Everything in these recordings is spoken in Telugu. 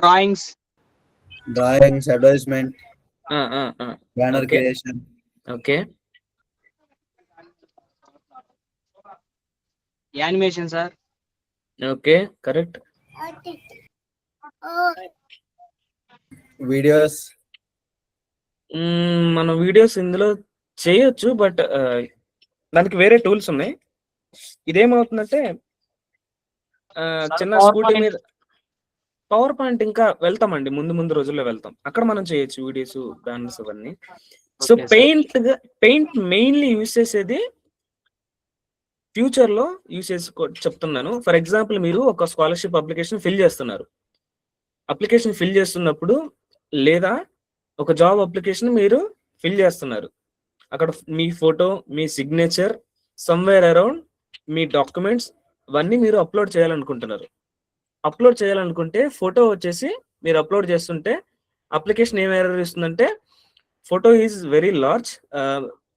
Drawings, advertisement, banner okay creation. Okay animation sir. Okay correct. Videos. మనం వీడియోస్ ఇందులో చేయొచ్చు, బట్ దానికి వేరే టూల్స్ ఉన్నాయి. ఇదేమవుతుందంటే చిన్న స్కూటీ మీద పవర్ పాయింట్ ఇంకా వెళ్తామండి, ముందు రోజుల్లో వెళ్తాం, అక్కడ మనం చేయొచ్చు వీడియోస్, బ్యానర్స్ అవన్నీ. సో పెయింట్ మెయిన్లీ యూజ్ చేసేది ఫ్యూచర్ లో యూజ్ చెప్తున్నాను. ఫర్ ఎగ్జాంపుల్, మీరు ఒక స్కాలర్షిప్ అప్లికేషన్ ఫిల్ చేస్తున్నారు. అప్లికేషన్ ఫిల్ చేస్తున్నప్పుడు లేదా ఒక జాబ్ అప్లికేషన్ మీరు ఫిల్ చేస్తున్నారు, అక్కడ మీ ఫోటో, మీ సిగ్నేచర్, సమ్వేర్ అరౌండ్ మీ డాక్యుమెంట్స్ ఇవన్నీ మీరు అప్లోడ్ చేయాలనుకుంటున్నారు. అప్లోడ్ చేయాలనుకుంటే ఫోటో వచ్చేసి మీరు అప్లోడ్ చేస్తుంటే అప్లికేషన్ ఏం ఎర్రర్ ఇస్తుందంటే, photo is very large,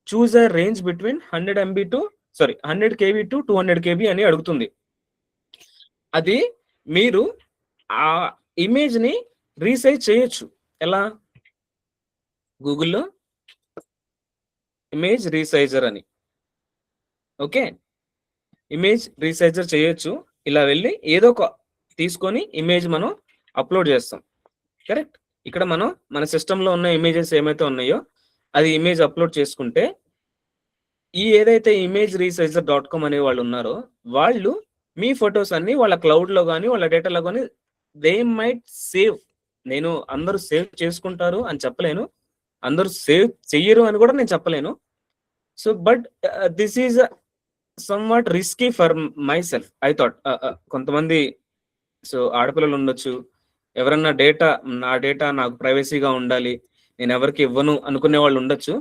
choose a range between 100 KB to 200 KB అని అడుగుతుంది. అది మీరు ఆ ఇమేజ్ ని రీసైజ్ చేయొచ్చు. ఎలా? గూగుల్లో ఇమేజ్ రీసైజర్ అని, ఓకే, ఇమేజ్ రీసైజర్ చేయొచ్చు. ఇలా వెళ్ళి ఏదో ఒక తీసుకొని ఇమేజ్ మనం అప్లోడ్ చేస్తాం. కరెక్ట్. ఇక్కడ మనం మన సిస్టంలో ఉన్న ఇమేజెస్ ఏమైతే ఉన్నాయో అది ఇమేజ్ అప్లోడ్ చేసుకుంటే, ఈ ఏదైతే ఇమేజ్ రీసైజర్.com అనే వాళ్ళు ఉన్నారో వాళ్ళు మీ ఫొటోస్ అన్ని వాళ్ళ క్లౌడ్ లో కానీ వాళ్ళ డేటాలో కానీ దే మైట్ సేవ్. నేను అందరూ సేవ్ చేసుకుంటారు అని చెప్పలేను, అందరూ సేవ్ చెయ్యరు అని కూడా నేను చెప్పలేను. So but this is somewhat risky for my self. I thought కొంతమంది సో ఆడపిల్లలు ఉండొచ్చు, ఎవరన్నా నా డేటా నాకు ప్రైవసీగా ఉండాలి, నేను ఎవరికి ఇవ్వను అనుకునే వాళ్ళు ఉండొచ్చు.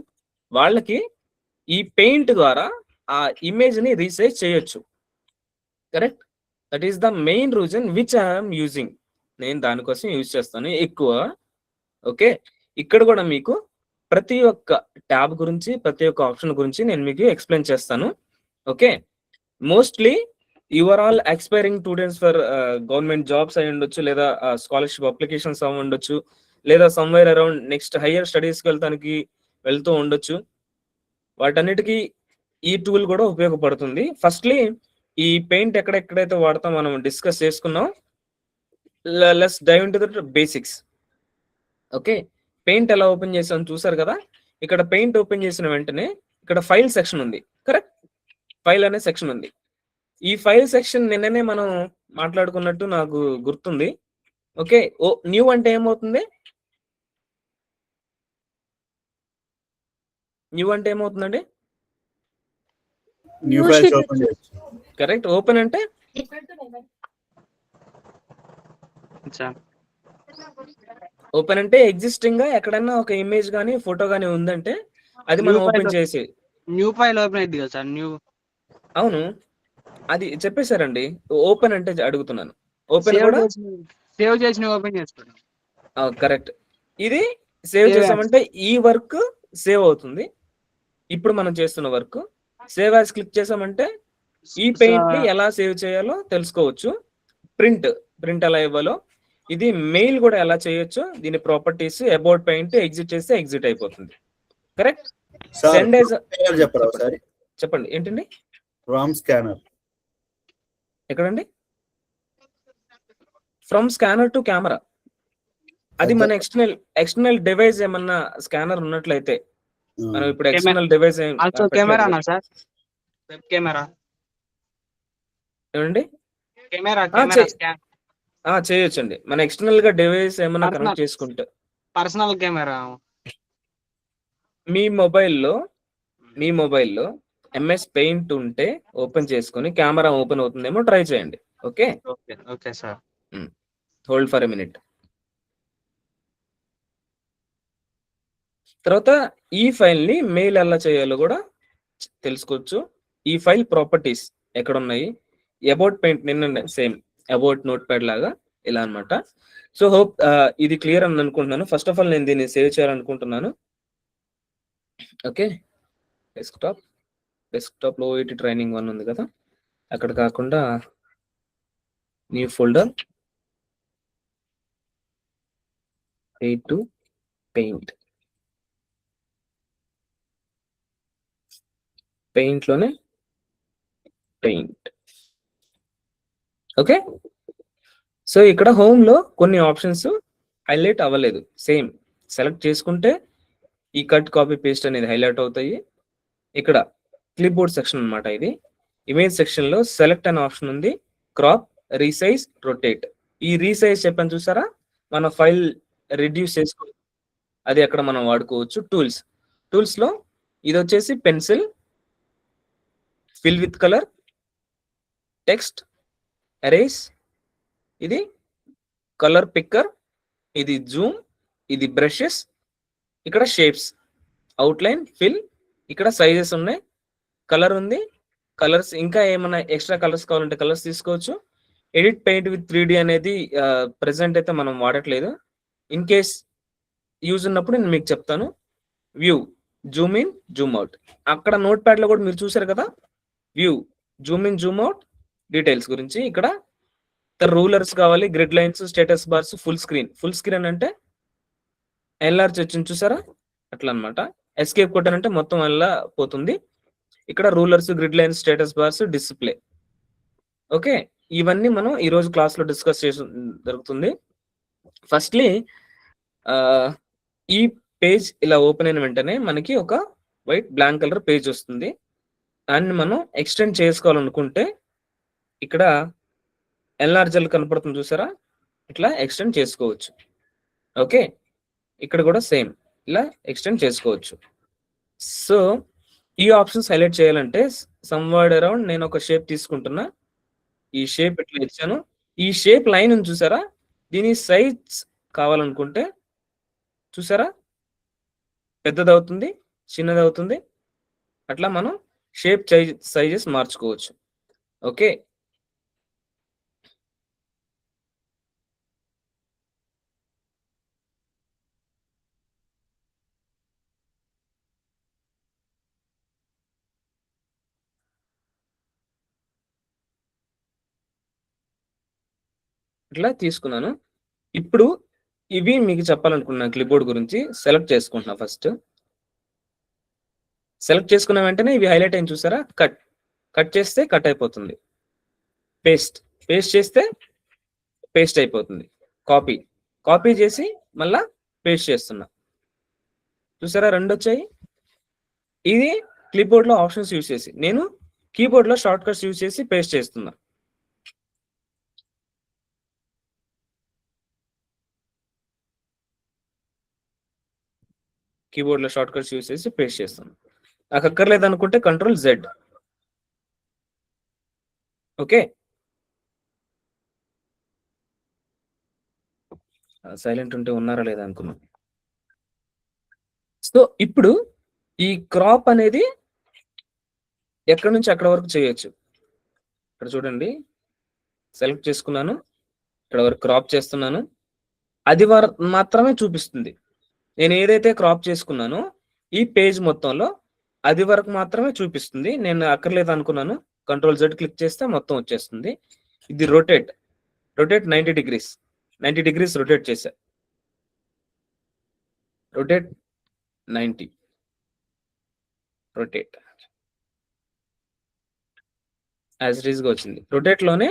వాళ్ళకి ఈ పెయింట్ ద్వారా ఆ ఇమేజ్ ని రీసైజ్ చేయొచ్చు. Correct. That is the main reason which I'm using. నేను దానికోసం యూజ్ చేస్తాను ఎక్కువ. ఓకే, ఇక్కడ కూడా మీకు ప్రతి ఒక్క ట్యాబ్ గురించి, ప్రతి ఒక్క ఆప్షన్ గురించి నేను మీకు ఎక్స్ప్లెయిన్ చేస్తాను. Okay, mostly your all expiring students for government jobs అయి ఉండొచ్చు, లేదా స్కాలర్షిప్ అప్లికేషన్స్ అవి ఉండొచ్చు, లేదా సమ్వేర్ అరౌండ్ నెక్స్ట్ హయ్యర్ స్టడీస్కి వెళ్తూ ఉండొచ్చు. వాటన్నిటికీ ఈ టూల్ కూడా ఉపయోగపడుతుంది. ఫస్ట్లీ ఈ పెయింట్ ఎక్కడెక్కడైతే వాడతాం మనం డిస్కస్ చేసుకున్నాం. Let's dive into the basics. Okay, paint ఎలా ఓపెన్ చేసాం చూసారు కదా. ఇక్కడ పెయింట్ ఓపెన్ చేసిన వెంటనే ఇక్కడ ఫైల్ సెక్షన్ ఉంది. కరెక్ట్, ఫైల్ అనే సెక్షన్ ఉంది. ఈ ఫైల్ సెక్షన్ నిన్ననే మనం మాట్లాడుకున్నట్టు నాకు గుర్తుంది. ఓకే, న్యూ అంటే ఏమవుతుంది? న్యూ అంటే ఏమవుతుందండి? న్యూ ఫైల్స్ ఓపెన్ చేయొచ్చు. కరెక్ట్. ఓపెన్ అంటే ఓపెన్ అంటే ఎగ్జిస్టింగ్ గా ఎక్కడన్నా ఒక ఇమేజ్ గానీ ఫోటో గానీ ఉందంటే అది మనం ఓపెన్ చేసి న్యూ ఫైల్ ఓపెన్ అయింది కదా సార్. న్యూ, అవును, అది చెప్పేశారండి. ఓపెన్ అంటే అడుగుతున్నాను. ఓపెన్ కూడా సేవ్ చేసి ఓపెన్ చేసుకోండి. కరెక్ట్. ఇది సేవ్ చేసామంటే ఈ వర్క్ సేవ్ అవుతుంది. ఇప్పుడు మనం చేస్తున్న వర్క్ సేవ్ యాజ్ క్లిక్ చేసామంటే ఈ పెయింట్ ని ఎలా సేవ్ చేయాలో తెలుసుకోవచ్చు. ప్రింట్ ఎలా ఇవ్వాలో, ఇది మెయిల్ కూడా ఎలా చేయొచ్చు, దీని ప్రాపర్టీస్, అబౌట్ పెయింట్ ఎగ్జిట్ చేస్తే ఎగ్జిట్ అయిపోతుంది. కరెక్ట్. చెప్పండి ఏంటండి? ఫ్రమ్ స్కానర్ ఎక్కడండి? From scanner to camera. అది మన ఎక్స్టర్నల్ డివైస్ ఏమన్నా స్కానర్ ఉన్నట్లయితే మనం ఇప్పుడు external device camera sir, web camera ఏమండి? కెమెరా చేయొచ్చండి. మన ఎక్స్టర్నల్ గా డివైస్ ఏమన్నా కనెక్ట్ చేసుకుంటే, పర్సనల్ కెమెరా మీ మొబైల్లో ఎంఎస్ పెయింట్ ఉంటే ఓపెన్ చేసుకొని కెమెరా ఓపెన్ అవుతుందేమో ట్రై చేయండి. Okay okay sir, hold for a minute. తర్వాత ఈ ఫైల్ ని మెయిల్ ఎలా చేయాలో కూడా తెలుసుకోవచ్చు. ఈ ఫైల్ ప్రాపర్టీస్ ఎక్కడ ఉన్నాయి, అబౌట్ పెయింట్ నిన్న సేమ్ అబౌట్ నోట్ ప్యాడ్ లాగా ఇలా అనమాట. సో హోప్ ఇది క్లియర్ అని అనుకుంటున్నాను. ఫస్ట్ ఆఫ్ ఆల్ నేను దీన్ని సేవ్ చేయాలనుకుంటున్నాను. ఓకే, డెస్క్టాప్ లో OET ట్రైనింగ్ 1 ఉంది కదా, అక్కడ కాకుండా new folder, way to paint. Paint లోనే పెయింట్. ఓకే, సో ఇక్కడ హోమ్ లో కొన్ని ఆప్షన్స్ హైలైట్ అవ్వలేదు. సేమ్ సెలెక్ట్ చేసుకుంటే ఈ కట్ కాపీ పేస్ట్ అనేది హైలైట్ అవుతాయి. ఇక్కడ క్లిప్ బోర్డ్ సెక్షన్ అనమాట. ఇది ఇమేజ్ సెక్షన్ లో సెలెక్ట్ అనే ఆప్షన్ ఉంది, క్రాప్, రీసైజ్, రొటేట్. ఈ రీసైజ్ చెప్పాను చూసారా, మన ఫైల్ రిడ్యూస్ చేసుకో, అది అక్కడ మనం వాడుకోవచ్చు. టూల్స్ లో ఇది వచ్చేసి pencil, fill with colour, text, erase, ఇది కలర్ పిక్కర్, ఇది జూమ్, ఇది బ్రషెస్, ఇక్కడ షేప్స్, అవుట్లైన్, ఫిల్, ఇక్కడ సైజెస్ ఉన్నాయి, కలర్ ఉంది, కలర్స్ ఇంకా ఏమైనా ఎక్స్ట్రా కలర్స్ కావాలంటే కలర్స్ తీసుకోవచ్చు. ఎడిట్ పెయింట్ విత్ 3D అనేది ప్రెసెంట్ అయితే మనం వాడట్లేదు. ఇన్ కేస్ యూజ్ ఉన్నప్పుడు నేను మీకు చెప్తాను. View, Zoom in, Zoom out, అక్కడ నోట్ ప్యాడ్ లో కూడా మీరు చూసారు కదా, view, Zoom in, Zoom out, details గురించి. ఇక్కడ రూలర్స్ కావాలి, grid lines, status bars, full screen అంటే ఎల్ఆర్చి వచ్చింది చూసారా, అట్లా అనమాట. ఎస్కేప్ కొట్టానంటే మొత్తం వెళ్ళిపోతుంది. ఇక్కడ rulers, grid lines, status bars, display. Okay, ఇవన్నీ మనం ఈ రోజు క్లాస్ లో డిస్కస్ చేసి జరుగుతుంది. ఫస్ట్లీ ఈ పేజ్ ఇలా ఓపెన్ అయిన వెంటనే మనకి ఒక వైట్ బ్లాంక్ కలర్ పేజ్ వస్తుంది. దాన్ని మనం ఎక్స్టెండ్ చేసుకోవాలనుకుంటే ఇక్కడ ఎన్లార్జర్ కనపడుతుంది చూసారా, ఇట్లా ఎక్స్టెండ్ చేసుకోవచ్చు. ఓకే, ఇక్కడ కూడా సేమ్ ఇలా ఎక్స్టెండ్ చేసుకోవచ్చు. సో ఈ ఆప్షన్స్ హైలైట్ చేయాలంటే సమ్వర్డ్ అరౌండ్ నేను ఒక షేప్ తీసుకుంటున్నా. ఈ షేప్ ఇట్లా ఇచ్చాను. ఈ షేప్ లైన్ ఉంది చూసారా, దీని సైజ్ కావాలనుకుంటే చూసారా, పెద్దదవుతుంది, చిన్నదవుతుంది. అట్లా మనం షేప్ సైజెస్ మార్చుకోవచ్చు. ఓకే, ఇట్లా తీసుకున్నాను. ఇప్పుడు ఇవి మీకు చెప్పాలనుకున్నాను క్లిప్బోర్డ్ గురించి. సెలెక్ట్ చేసుకుంటున్నా. ఫస్ట్ సెలెక్ట్ చేసుకున్న వెంటనే ఇవి హైలైట్ అయిన చూసారా, కట్ చేస్తే కట్ అయిపోతుంది, పేస్ట్ చేస్తే పేస్ట్ అయిపోతుంది, కాపీ చేసి మళ్ళా పేస్ట్ చేస్తున్నా. చూసారా, రెండు వచ్చాయి. ఇది క్లిప్బోర్డ్ లో ఆప్షన్స్ యూజ్ చేసి, నేను కీబోర్డ్ లో షార్ట్ కట్స్ యూజ్ చేసి పేస్ట్ చేస్తున్నా. కీబోర్డ్ లో షార్ట్ కట్స్ యూజ్ చేసి పేస్ట్ చేస్తాను. నాకు అక్కర్లేదు అనుకుంటే Ctrl Z. ఓకే, సైలెంట్ ఉంటే ఉన్నారా లేదా అనుకున్నా. సో ఇప్పుడు ఈ క్రాప్ అనేది ఎక్కడి నుంచి అక్కడ వరకు చేయొచ్చు. ఇక్కడ చూడండి, సెలెక్ట్ చేసుకున్నాను, ఇక్కడ వరకు క్రాప్ చేస్తున్నాను. అది మాత్రమే చూపిస్తుంది. నేను ఏదైతే క్రాప్ చేసుకున్నానో ఈ పేజ్ మొత్తంలో అది వరకు మాత్రమే చూపిస్తుంది. నేను అక్కర్లేదు అనుకున్నాను, Ctrl Z క్లిక్ చేస్తే మొత్తం వచ్చేస్తుంది. ఇది రొటేట్ 90 degrees రొటేట్ చేశా. Rotate 90, rotate as it is గా వచ్చింది. రొటేట్ లోనే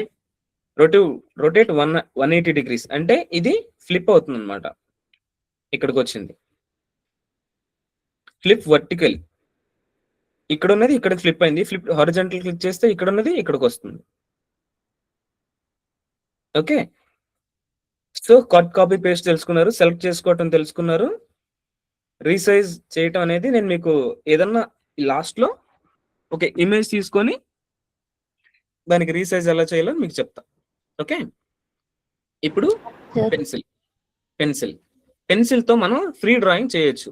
రొటేట్ 180 degrees అంటే ఇది ఫ్లిప్ అవుతుంది అనమాట. ఇక్కడికి వచ్చింది. ఫ్లిప్ వర్టికల్, ఇక్కడ ఉన్నది ఇక్కడికి ఫ్లిప్ అయింది. ఫ్లిప్ హారిజాంటల్ క్లిక్ చేస్తే ఇక్కడ ఉన్నది ఇక్కడికి వస్తుంది. Okay, so cut, copy, paste తెలుసుకున్నారు, సెలెక్ట్ చేసుకోవటం తెలుసుకున్నారు, రీసైజ్ చేయటం అనేది నేను మీకు ఏదన్నా లాస్ట్ లో ఒక ఇమేజ్ తీసుకొని దానికి రీసైజ్ ఎలా చేయాలో మీకు చెప్తా. ఓకే, ఇప్పుడు పెన్సిల్ తో మనం ఫ్రీ డ్రాయింగ్ చేయొచ్చు.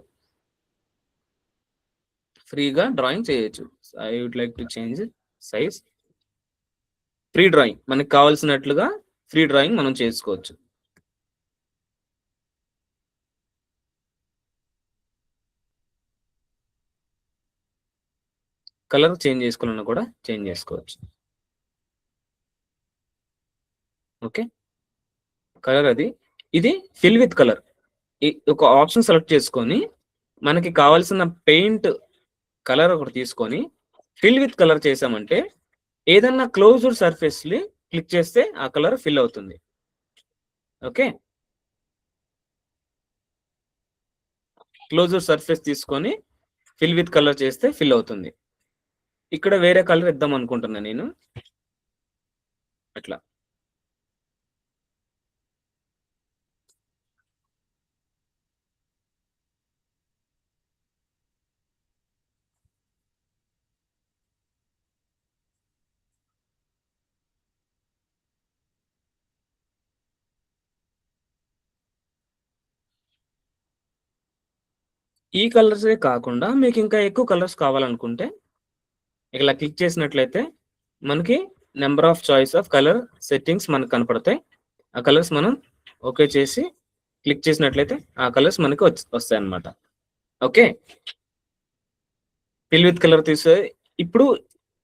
ఫ్రీగా డ్రాయింగ్ చేయొచ్చు. I would like to change size. Free drawing మనకి కావాల్సినట్లుగా ఫ్రీ డ్రాయింగ్ మనం చేసుకోవచ్చు. కలర్ చేంజ్ చేసుకోవాలన్నా కూడా చేంజ్ చేసుకోవచ్చు. ఓకే, కలర్ అది. ఇది ఫిల్ విత్ కలర్. ఒక ఆప్షన్ సెలెక్ట్ చేసుకొని మనకి కావాల్సిన పెయింట్ కలర్ ఒకటి తీసుకొని ఫిల్ విత్ కలర్ చేసామంటే ఏదన్నా క్లోజ్డ్ సర్ఫేస్ ని క్లిక్ చేస్తే ఆ కలర్ ఫిల్ అవుతుంది. ఓకే, క్లోజ్డ్ సర్ఫేస్ తీసుకొని ఫిల్ విత్ కలర్ చేస్తే ఫిల్ అవుతుంది. ఇక్కడ వేరే కలర్ ఇద్దాం అనుకుంటున్నా నేను, అట్లా. ఈ కలర్సే కాకుండా మీకు ఇంకా ఎక్కువ కలర్స్ కావాలనుకుంటే ఇలా క్లిక్ చేసినట్లయితే మనకి number of choice of colour settings మనకు కనపడతాయి. ఆ కలర్స్ మనం ఓకే చేసి క్లిక్ చేసినట్లయితే ఆ కలర్స్ మనకి వస్తాయి అన్నమాట. ఓకే, ఫిల్ విత్ కలర్ తీసే. ఇప్పుడు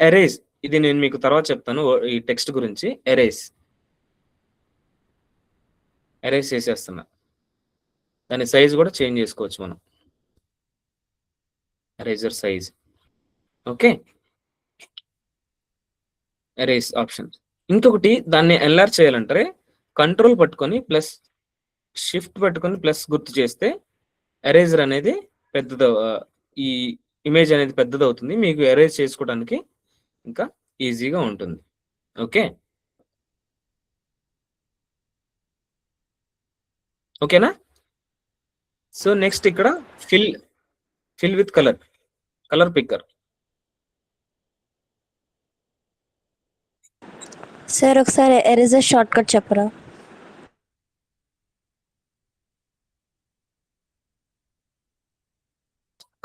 ఎరేజ్, ఇది నేను మీకు తర్వాత చెప్తాను ఈ టెక్స్ట్ గురించి. ఎరేజ్ చేసేస్తున్నా. దాని సైజ్ కూడా చేంజ్ చేసుకోవచ్చు మనం, eraser size. Okay, erase option. ఇంకొకటి దాన్ని ఎన్లార్జ్ చేయాలంటే కంట్రోల్ పట్టుకొని ప్లస్ షిఫ్ట్ పట్టుకొని ప్లస్ గుర్తు చేస్తే ఎరేజర్ అనేది ఈ ఇమేజ్ అనేది పెద్దదవుతుంది. మీకు ఎరేజ్ చేసుకోవడానికి ఇంకా ఈజీగా ఉంటుంది. ఓకే, ఓకేనా? సో నెక్స్ట్ ఇక్కడ fill with colour picker. Sir ఒకసారి ఎరేజర్ షార్ట్ కట్ చెప్పరా?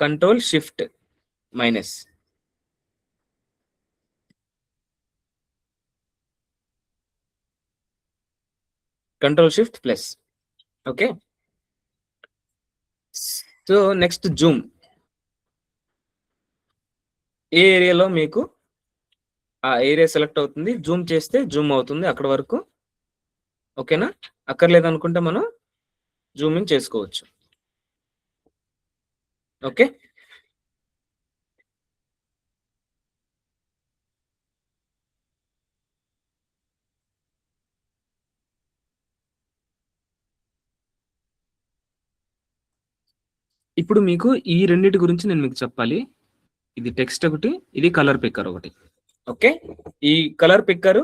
Control shift minus. Control shift plus. Okay, so next zoom. ఏ ఏరియాలో మీకు ఆ ఏరియా సెలెక్ట్ అవుతుంది, జూమ్ చేస్తే జూమ్ అవుతుంది అక్కడ వరకు. ఓకేనా? అక్కర్లేదనుకుంటే మనం జూమింగ్ చేసుకోవచ్చు. ఓకే, ఇప్పుడు మీకు ఈ రెండింటి గురించి నేను మీకు చెప్పాలి. ఇది టెక్స్ట్ ఒకటి, ఇది కలర్ పిక్కర్ ఒకటి. ఓకే, ఈ కలర్ పిక్కర్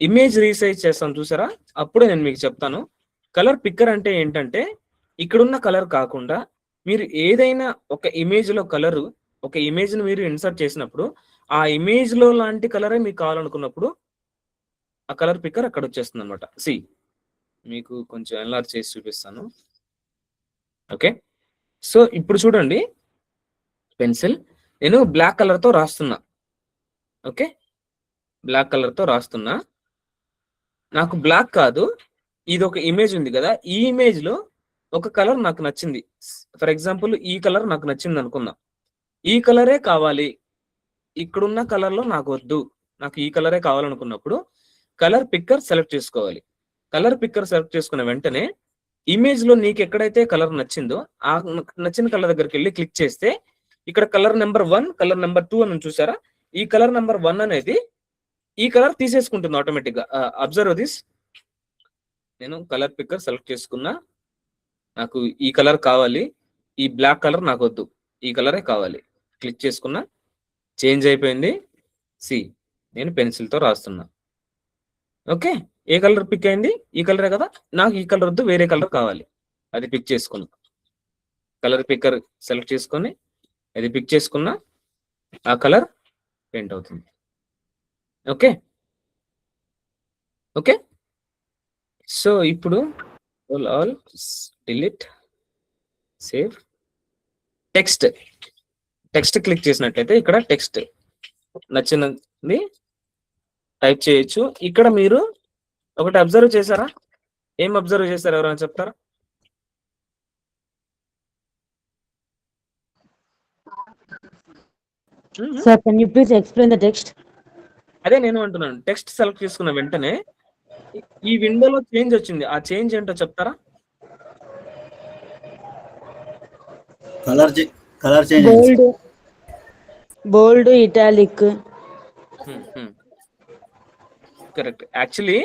ఇమేజ్ రీసైజ్ చేస్తాం చూసారా, అప్పుడే నేను మీకు చెప్తాను. కలర్ పిక్కర్ అంటే ఏంటంటే ఇక్కడున్న కలర్ కాకుండా మీరు ఏదైనా ఒక ఇమేజ్ లో కలర్, ఒక ఇమేజ్ ను మీరు ఇన్సర్ట్ చేసినప్పుడు ఆ ఇమేజ్ లో లాంటి కలరే మీకు కావాలనుకున్నప్పుడు ఆ కలర్ పిక్కర్ అక్కడ వచ్చేస్తుంది అనమాట. మీకు కొంచెం ఎన్లార్జ్ చేసి చూపిస్తాను. ఓకే, సో ఇప్పుడు చూడండి, పెన్సిల్ నేను బ్లాక్ కలర్ తో రాస్తున్నా. ఓకే, బ్లాక్ కలర్ తో రాస్తున్నా. నాకు బ్లాక్ కాదు, ఇది ఒక ఇమేజ్ ఉంది కదా, ఈ ఇమేజ్ లో ఒక కలర్ నాకు నచ్చింది. ఫర్ ఎగ్జాంపుల్ ఈ కలర్ నాకు నచ్చింది అనుకుందాం. ఈ కలరే కావాలి, ఇక్కడున్న కలర్ లో నాకు వద్దు, నాకు ఈ కలరే కావాలనుకున్నప్పుడు కలర్ పిక్కర్ సెలెక్ట్ చేసుకోవాలి. కలర్ పిక్కర్ సెలెక్ట్ చేసుకున్న వెంటనే ఇమేజ్ లో నీకు ఎక్కడైతే కలర్ నచ్చిందో ఆ నచ్చిన కలర్ దగ్గరికి వెళ్ళి క్లిక్ చేస్తే ఇక్కడ కలర్ నెంబర్ 1, కలర్ నెంబర్ 2 అని చూసారా? ఈ కలర్ నెంబర్ 1 అనేది ఈ కలర్ తీసేసుకుంటుంది ఆటోమేటిక్ గా. Observe this. నేను కలర్ పిక్కర్ సెలెక్ట్ చేసుకున్నా, నాకు ఈ కలర్ కావాలి, ఈ బ్లాక్ కలర్ నాకు వద్దు, ఈ కలరే కావాలి. క్లిక్ చేసుకున్నా, చేంజ్ అయిపోయింది. నేను పెన్సిల్ తో రాస్తున్నా. ఓకే, ఏ కలర్ పిక్ అయింది? ఈ కలరే కదా, నాకు ఈ కలర్ వద్దు, వేరే కలర్ కావాలి. అది పిక్ చేసుకున్నా, కలర్ పిక్కర్ సెలెక్ట్ చేసుకొని అది పిక్ చేసుకున్నా, ఆ కలర్ పెయింట్ అవుతుంది. Okay, okay. సో ఇప్పుడు all delete, save. Text click చేసినట్లయితే ఇక్కడ టెక్స్ట్ నచ్చినది టైప్ చేయొచ్చు. ఇక్కడ మీరు ఒకటి అబ్జర్వ్ చేశారా? ఏం అబ్జర్వ్ చేశారు? ఎవరైనా చెప్తారా? Sir, can you please explain the text? అదే నేను అంటున్నాను, టెక్స్ట్ సెలెక్ట్ చేసుకున్న వెంటనే ఈ విండోలో చేంజ్ వచ్చింది. ఆ చేంజ్ ఏంటో చెప్తారా? కలర్ చేంజ్ అయింది Bold, bold, italic. Correct. Actually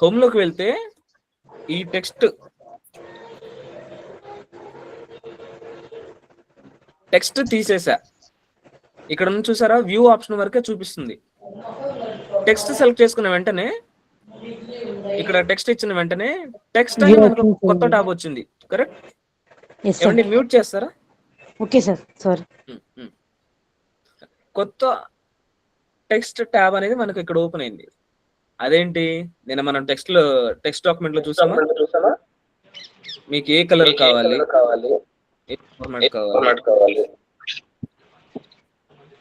home లోకి వెళ్తే ఈ టెక్స్ట్ తీసేసా. ఇక్కడ నుంచి చూసారా, వ్యూ ఆప్షన్ వరకే చూపిస్తుంది. టెక్స్ట్ సెలెక్ట్ చేసుకున్న వెంటనే ఇక్కడ టెక్స్ట్ ఇచ్చిన వెంటనే టెక్స్ట్ అని మనకు కొత్త టాబ్ వచ్చింది. కరెక్ట్. Yes, sir. ఏమండి మ్యూట్ చేస్తారా? Okay, sir. Sorry. కొత్త టెక్స్ట్ ట్యాబ్ అనేది మనకు ఇక్కడ ఓపెన్ అయింది. అదేంటి, నేను మనం టెక్స్ట్ డాక్యుమెంట్ లో చూసామా, మీకు ఏ కలర్ కావాలి, ఏ ఫార్మాట్ కావాలి.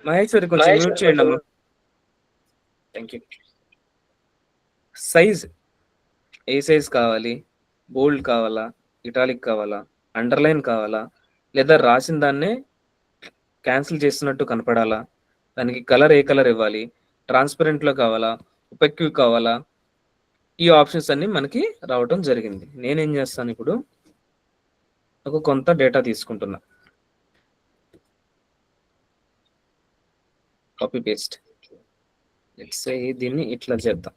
మహేశ్వరి కొంచెం మ్యూట్ చేయండి అమ్మా. Thank you. Size, A size కావాలి, బోల్డ్ కావాలా, ఇటాలిక్ కావాలా, అండర్లైన్ కావాలా, లేదా రాసిన దాన్నే క్యాన్సిల్ చేస్తున్నట్టు కనపడాలా, దానికి కలర్ ఏ కలర్ ఇవ్వాలి, ట్రాన్స్పరెంట్ లో కావాలా, ఒపెక్యూ కావాలా, ఈ ఆప్షన్స్ అన్ని మనకి రావటం జరిగింది. నేనేం చేస్తాను, ఇప్పుడు ఒక కొంత డేటా తీసుకుంటున్నా, కాపీ పేస్ట్. దీన్ని ఇట్లా చేద్దాం.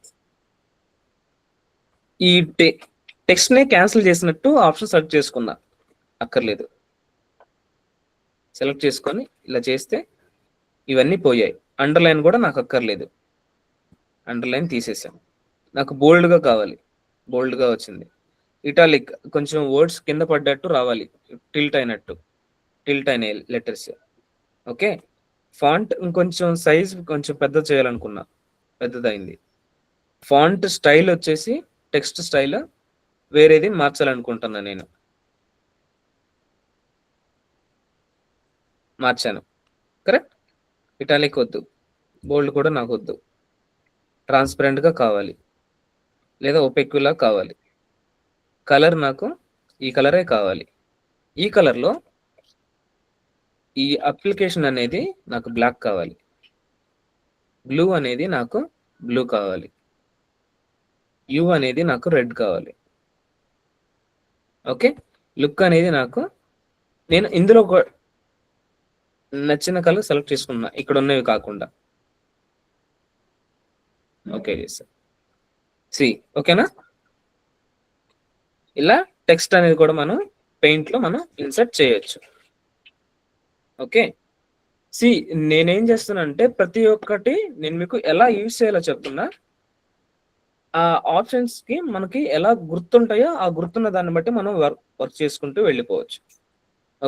ఈ టెక్స్ట్ నే క్యాన్సిల్ చేసినట్టు ఆప్షన్ సెలెక్ట్ చేసుకున్నా, అక్కర్లేదు. సెలెక్ట్ చేసుకొని ఇలా చేస్తే ఇవన్నీ పోయాయి. అండర్లైన్ కూడా నాకు అక్కర్లేదు, అండర్లైన్ తీసేసాను. నాకు బోల్డ్గా కావాలి, బోల్డ్గా వచ్చింది. ఇటాలిక్, కొంచెం వర్డ్స్ కింద పడ్డట్టు రావాలి, టిల్ట్ అయిన లెటర్స్. ఓకే. ఫాంట్ ఇంకొంచెం సైజ్ కొంచెం పెద్ద చేయాలనుకున్నా, పెద్దదైంది. ఫాంట్ స్టైల్ వచ్చేసి టెక్స్ట్ స్టైల్ వేరేది మార్చాలనుకుంటున్నా, నేను మార్చాను. కరెక్ట్. ఇటాలిక్ వద్దు, బోల్డ్ కూడా నాకు వద్దు, ట్రాన్స్పరెంట్గా కావాలి లేదా ఒపెక్యులా కావాలి. కలర్ నాకు ఈ కలరే కావాలి. ఈ కలర్లో ఈ అప్లికేషన్ అనేది నాకు బ్లాక్ కావాలి, బ్లూ అనేది నాకు బ్లూ కావాలి, యూ అనేది నాకు రెడ్ కావాలి. ఓకే. లుక్ అనేది నాకు, నేను ఇందులో నచ్చిన కలర్ సెలెక్ట్ చేసుకున్నా, ఇక్కడ ఉన్నవి కాకుండా. ఓకే సార్, ఓకేనా. ఇలా టెక్స్ట్ అనేది కూడా మనం పెయింట్ లో మనం ఇన్సర్ట్ చేయొచ్చు. ఓకే. నేనేం చేస్తున్నా అంటే ప్రతి ఒక్కటి నేను మీకు ఎలా యూజ్ చేయాలో చెప్తున్నా. ఆ ఆప్షన్స్ కి మనకి ఎలా గుర్తుంటాయో ఆ గుర్తున్న దాన్ని బట్టి మనం వర్క్ చేసుకుంటూ వెళ్ళిపోవచ్చు.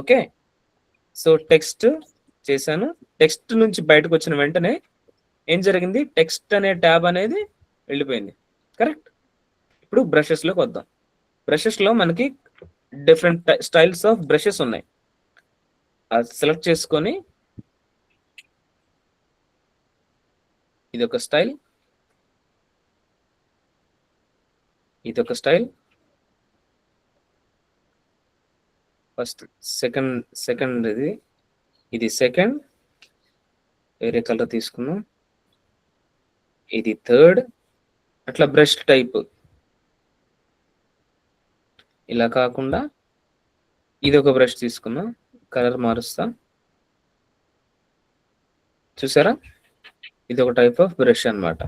ఓకే. సో టెక్స్ట్ చేశాను. టెక్స్ట్ నుంచి బయటకు వచ్చిన వెంటనే ఏం జరిగింది, టెక్స్ట్ అనే ట్యాబ్ అనేది వెళ్ళిపోయింది. కరెక్ట్. ఇప్పుడు బ్రషెస్ లోకి వద్దాం. బ్రషెస్ లో మనకి డిఫరెంట్ స్టైల్స్ ఆఫ్ బ్రషెస్ ఉన్నాయి. అది సెలెక్ట్ చేసుకొని ఇదొక స్టైల్, ఇదొక స్టైల్, ఫస్ట్ సెకండ్ ఇది సెకండ్, వేరే కలర్ తీసుకున్నాం, ఇది థర్డ్. అట్లా బ్రష్ టైప్. ఇలా కాకుండా ఇది ఒక బ్రష్ తీసుకున్నా, కలర్ మారుస్తా. చూసారా, ఇది ఒక టైప్ ఆఫ్ బ్రష్ అన్నమాట.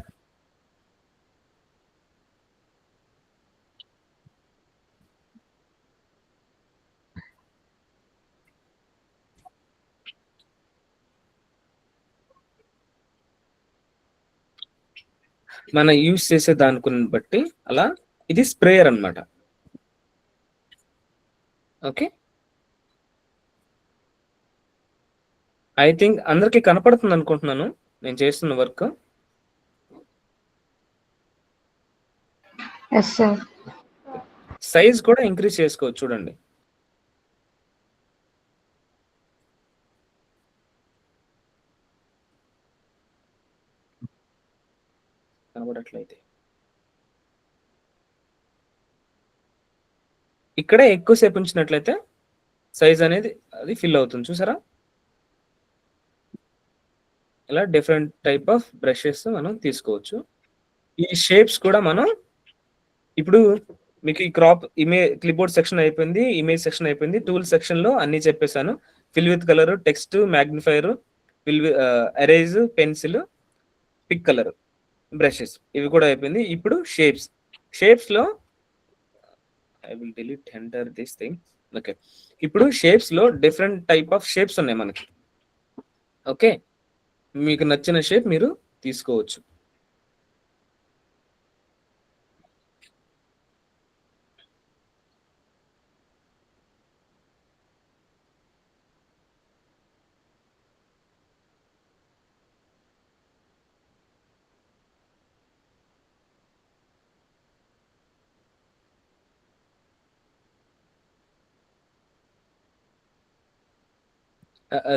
మనం యూజ్ చేసే దానికి బట్టి అలా. ఇది స్ప్రేయర్ అన్నమాట. ఓకే. ఐ థింక్ అందరికి కనపడుతుంది అనుకుంటున్నాను నేను చేస్తున్న వర్క్. సైజ్ కూడా ఇంక్రీజ్ చేసుకోవచ్చు, చూడండి. కనబడట్లయితే ఇక్కడే ఎక్కువసేపు ఉంచినట్లయితే సైజ్ అనేది అది ఫిల్ అవుతుంది. చూసారా, ఇలా డిఫరెంట్ టైప్ ఆఫ్ బ్రషెస్ మనం తీసుకోవచ్చు. ఈ షేప్స్ కూడా మనం ఇప్పుడు మీకు ఈ క్రాప్ క్లిప్బోర్డ్ సెక్షన్ అయిపోయింది, ఇమేజ్ సెక్షన్ అయిపోయింది. టూల్ సెక్షన్ లో అన్ని చెప్పేశాను. Fill with colour, text, magnifier, erase, pencil, pick colour, brushes ఇవి కూడా అయిపోయింది. ఇప్పుడు షేప్స్ లో I will delete enter this thing. Okay, ఇప్పుడు షేప్స్ లో డిఫరెంట్ టైప్ ఆఫ్ షేప్స్ ఉన్నాయి మనకి. ఓకే, మీకు నచ్చిన షేప్ మీరు తీసుకోవచ్చు.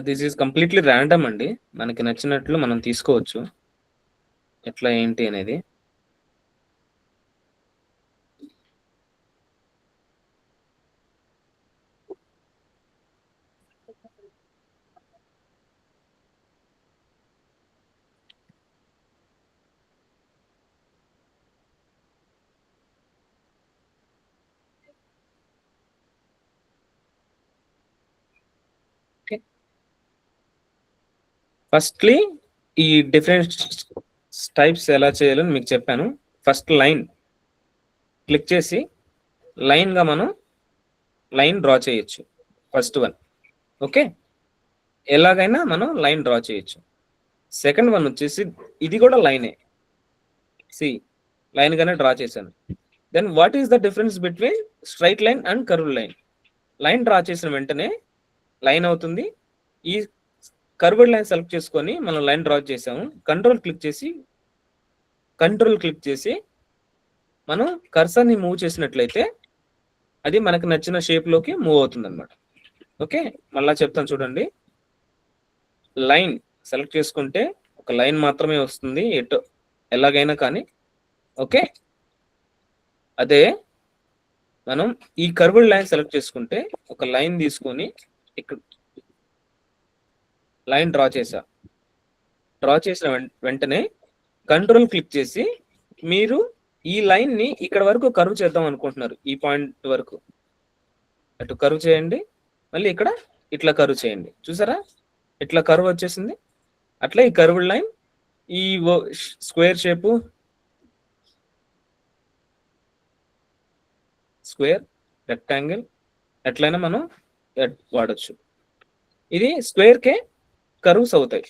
దిస్ ఈస్ కంప్లీట్లీ ర్యాండమ్ అండి. మనకి నచ్చినట్లు మనం తీసుకోవచ్చు, ఎట్లా ఏంటి అనేది. ఫస్ట్లీ ఈ డిఫరెంట్ టైప్స్ ఎలా చేయాలని మీకు చెప్పాను. ఫస్ట్ లైన్ క్లిక్ చేసి లైన్ గా మనం లైన్ డ్రా చేయొచ్చు. First one. ఓకే, ఎలాగైనా మనం లైన్ డ్రా చేయొచ్చు. సెకండ్ వన్ వచ్చేసి ఇది కూడా లైనే, లైన్ గానే డ్రా చేశాను. Then what is the difference between straight line and curve line? Line draw చేసిన వెంటనే లైన్ అవుతుంది. ఈ కర్వ్డ్ లైన్ సెలెక్ట్ చేసుకొని మనం లైన్ డ్రా చేసాము. కంట్రోల్ క్లిక్ చేసి మనం కర్సర్ ని మూవ్ చేసినట్లయితే అది మనకు నచ్చిన షేప్ లోకి మూవ్ అవుతుంది అనమాట. ఓకే, మళ్ళా చెప్తాను చూడండి. లైన్ సెలెక్ట్ చేసుకుంటే ఒక లైన్ మాత్రమే వస్తుంది ఎటు ఎలాగైనా కానీ. ఓకే, అదే మనం ఈ కర్వ్డ్ లైన్ సెలెక్ట్ చేసుకుంటే ఒక లైన్ తీసుకొని ఇక్కడ లైన్ డ్రా చేసిన వెంటనే కంట్రోల్ క్లిక్ చేసి మీరు ఈ లైన్ ని ఇక్కడ వరకు కర్వ్ చేద్దాం అనుకుంటున్నారు, ఈ పాయింట్ వరకు అటు కర్వ్ చేయండి, మళ్ళీ ఇక్కడ ఇట్లా కర్వ్ చేయండి. చూసారా, ఇట్లా కర్వ్ వచ్చేసింది. అట్లా ఈ కర్వ్డ్ లైన్, ఈ స్క్వేర్ షేపు, స్క్వేర్, రెక్టాంగిల్ ఎట్లయినా మనం వాడచ్చు. ఇది స్క్వేర్ కే కర్వ్స్ అవుతాయి.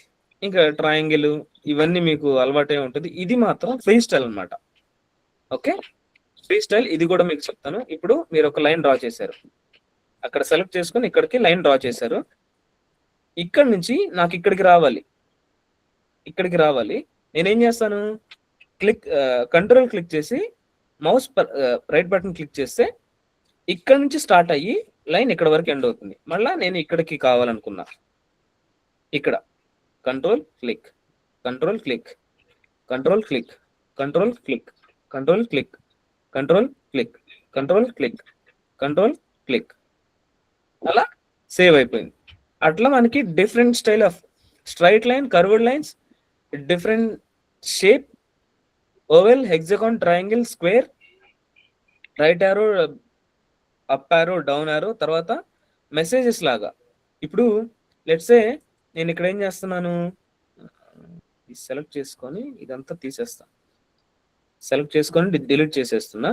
ఇంకా ట్రయాంగిల్ ఇవన్నీ మీకు అలవాటే ఉంటుంది. ఇది మాత్రం ఫ్రీ స్టైల్ అనమాట. ఓకే, ఫ్రీ స్టైల్ ఇది కూడా మీకు చెప్తాను. ఇప్పుడు మీరు ఒక లైన్ డ్రా చేశారు, అక్కడ సెలెక్ట్ చేసుకొని ఇక్కడికి లైన్ డ్రా చేశారు. ఇక్కడ నుంచి నాకు ఇక్కడికి రావాలి. నేనేం చేస్తాను, కంట్రోల్ క్లిక్ చేసి మౌస్ రైట్ బటన్ క్లిక్ చేస్తే ఇక్కడ నుంచి స్టార్ట్ అయ్యి లైన్ ఇక్కడ వరకు ఎండ్ అవుతుంది. మళ్ళా నేను ఇక్కడికి కావాలనుకున్నా, ఇక్కడ control click, control click, control click, control click, control click, control click, control click, control click, అలా సేవ్ అయిపోయింది. అట్లా మనకి different style of straight line, curved lines, different shape, oval, hexagon, triangle, square, right arrow, up arrow, down arrow, తర్వాత మెసేజెస్ లాగా. ఇప్పుడు లెట్స్ సే నేను ఇక్కడ ఏం చేస్తున్నాను, సెలెక్ట్ చేసుకొని ఇదంతా తీసేస్తా, సెలెక్ట్ చేసుకొని డిలీట్ చేసేస్తున్నా.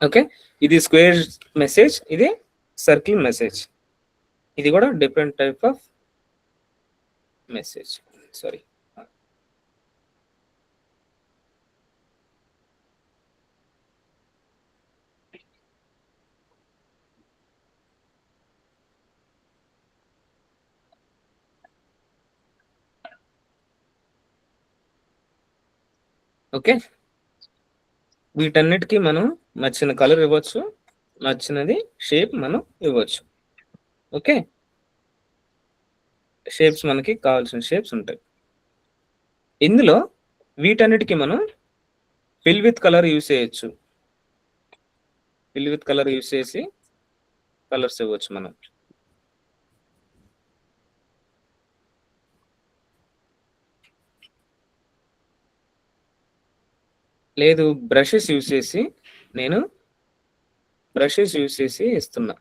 ఓకే, ఇది స్క్వేర్ మెసేజ్, ఇది సర్కిల్ మెసేజ్. ఇది కూడా different type of message. Sorry, okay. వీటన్నిటికీ మనం నచ్చిన కలర్ ఇవ్వచ్చు, నచ్చినది షేప్ మనం ఇవ్వచ్చు. ఓకే, షేప్స్ మనకి కావాల్సిన షేప్స్ ఉంటాయి ఇందులో. వీటన్నిటికీ మనం ఫిల్ విత్ కలర్ యూస్ చేయొచ్చు. ఫిల్ విత్ కలర్ యూస్ చేసి కలర్స్ ఇవ్వచ్చు మనం. లేదు, బ్రషెస్ యూస్ చేసి, నేను బ్రషెస్ యూస్ చేసి ఇస్తున్నా.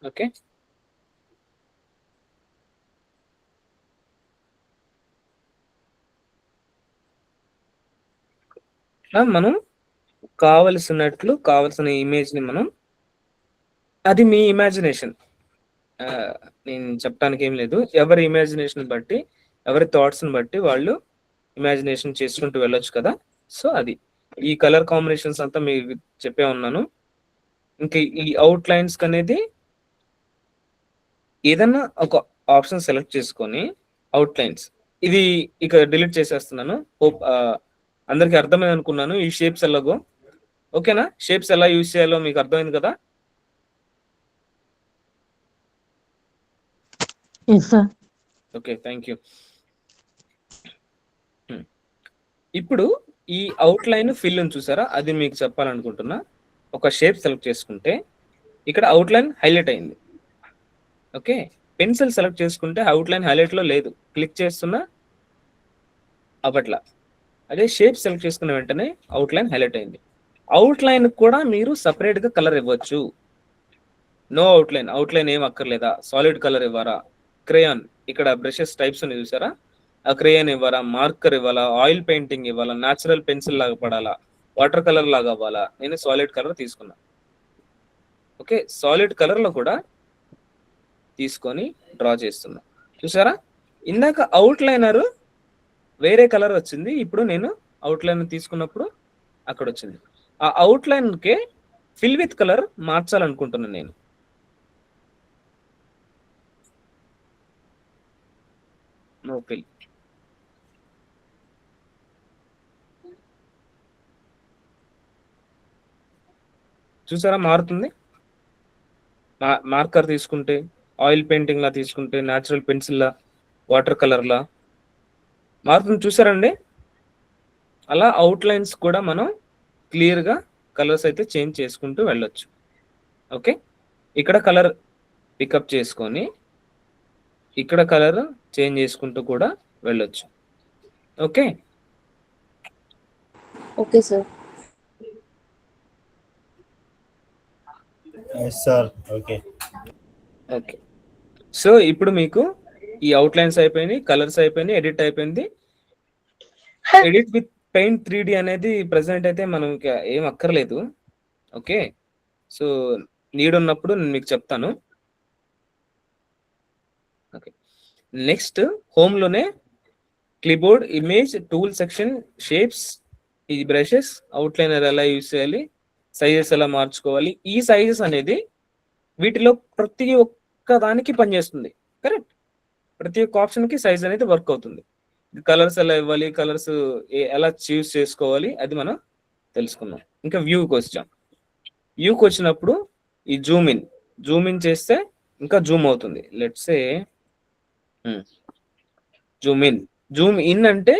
ఓకే, మనం కావలసిన ఇమేజ్ ని మనం, అది మీ ఇమాజినేషన్, నేను చెప్పడానికి ఏం లేదు. ఎవరి ఇమాజినేషన్ బట్టి, ఎవరి థాట్స్ని బట్టి వాళ్ళు ఇమాజినేషన్ చేసుకుంటూ వెళ్ళొచ్చు కదా. సో అది ఈ కలర్ కాంబినేషన్స్ అంతా మీకు చెప్పే ఉన్నాను. ఇంకా ఈ అవుట్ లైన్స్ అనేది ఏదన్నా ఒక ఆప్షన్ సెలెక్ట్ చేసుకొని అవుట్ లైన్స్, ఇది ఇక డిలీట్ చేసేస్తున్నాను. హోప్ అందరికి అర్థమైంది అనుకున్నాను ఈ షేప్స్ ఎలాగో. ఓకేనా, షేప్స్ ఎలా యూజ్ చేయాలో మీకు అర్థమైంది కదా. Okay, thank you. ఇప్పుడు ఈ అవుట్ లైన్ ఫిల్ అని చూసారా, అది మీకు చెప్పాలనుకుంటున్నా. ఒక షేప్ సెలెక్ట్ చేసుకుంటే ఇక్కడ అవుట్ లైన్ హైలైట్ అయింది. ఓకే, పెన్సిల్ సెలెక్ట్ చేసుకుంటే అవుట్ లైన్ హైలైట్ లో లేదు, క్లిక్ చేస్తున్నా అప్పట్లా. అదే షేప్ సెలెక్ట్ చేసుకున్న వెంటనే అవుట్ లైన్ హైలైట్ అయింది. అవుట్ లైన్ కూడా మీరు సపరేట్ గా కలర్ ఇవ్వచ్చు. నో అవుట్ లైన్ ఏం అక్కర్లేదా, సాలిడ్ కలర్ ఇవ్వరా, క్రేయాన్, ఇక్కడ బ్రషెస్ టైప్స్ ఉన్నాయి చూసారా, ఆ క్రేయాన్ ఇవ్వాలా, మార్కర్ ఇవ్వాలా, ఆయిల్ పెయింటింగ్ ఇవ్వాలా, న్యాచురల్ పెన్సిల్ లాగా పడాలా, వాటర్ కలర్ లాగా అవ్వాలా, నేను సాలిడ్ కలర్ తీసుకున్నా. ఓకే, సాలిడ్ కలర్ లో కూడా తీసుకొని డ్రా చేస్తున్నా. చూసారా, ఇందాక అవుట్ లైనర్ వేరే కలర్ వచ్చింది, ఇప్పుడు నేను అవుట్ లైన్ తీసుకున్నప్పుడు అక్కడ వచ్చింది. ఆ అవుట్ లైన్ కే ఫిల్ విత్ కలర్ మార్చాలనుకుంటున్నాను నేను. No fill. చూసారా మారుతుంది. మార్కర్ తీసుకుంటే, ఆయిల్ పెయింటింగ్ లా తీసుకుంటే, న్యాచురల్ పెన్సిల్ లా, వాటర్ కలర్ లా మారుతుంది. చూసారండి, అలా అవుట్ లైన్స్ కూడా మనం క్లియర్ గా కలర్స్ అయితే చేంజ్ చేసుకుంటూ వెళ్ళొచ్చు. ఓకే, ఇక్కడ కలర్ పికప్ చేసుకొని ఇక్కడ కలర్ చేంజ్ చేసుకుంటూ కూడా వెళ్ళొచ్చు. Okay, okay sir. Sir okay. Okay, so ఇప్పుడు మీకు ఈ అవుట్ లైన్స్ అయిపోయినాయి, కలర్స్ అయిపోయినాయి, ఎడిట్ అయిపోయింది. ఎడిట్ విత్ పెయింట్ 3D అనేది ప్రెసెంట్ అయితే మనం ఏం అక్కర్లేదు. ఓకే, సో నీడ్ ఉన్నప్పుడు నేను మీకు చెప్తాను. ఓకే, నెక్స్ట్ హోమ్ లోనే క్లీబోర్డ్, ఇమేజ్, టూల్ సెక్షన్, షేప్స్, ఈ బ్రషెస్, అవుట్ లైనర్ ఎలా యూజ్ చేయాలి, సైజెస్ ఎలా మార్చుకోవాలి. ఈ సైజెస్ అనేది వీటిలో ప్రతి ఒక్క దానికి పనిచేస్తుంది. కరెక్ట్, ప్రతి ఒక్క ఆప్షన్ కి సైజ్ అనేది వర్క్ అవుతుంది. కలర్స్ ఎలా ఇవ్వాలి, కలర్స్ ఎలా చూస్ చేసుకోవాలి, అది మనం తెలుసుకున్నాం. ఇంకా వ్యూకి వచ్చాం. వ్యూకి వచ్చినప్పుడు ఈ జూమ్ ఇన్ చేస్తే ఇంకా జూమ్ అవుతుంది. లెట్స్ సే జూమ్ ఇన్ అంటే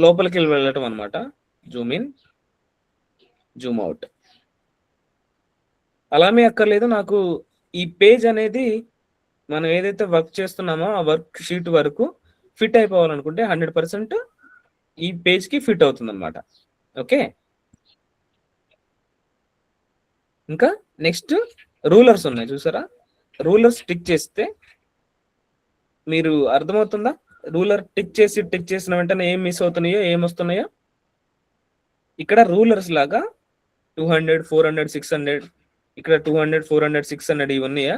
లోపలికి వెళ్ళటం అనమాట. Zoom in, Zoom out. అలానే అక్కర్లేదు, నాకు ఈ పేజ్ అనేది మనం ఏదైతే వర్క్ చేస్తున్నామో ఆ వర్క్ షీట్ వరకు ఫిట్ అయిపోవాలనుకుంటే 100% ఈ పేజ్ కి ఫిట్ అవుతుంది అనమాట. ఓకే, ఇంకా నెక్స్ట్ రూలర్స్ ఉన్నాయి చూసారా, రూలర్స్ టిక్ చేస్తే మీరు అర్థమవుతుందా, రూలర్ టిక్ చేసిన వెంటనే ఏం మిస్ అవుతున్నాయో ఏం వస్తున్నాయో. ఇక్కడ రూలర్స్ లాగా 200 400 600 ఇక్కడ 200 400 600 ఇవన్నీయా,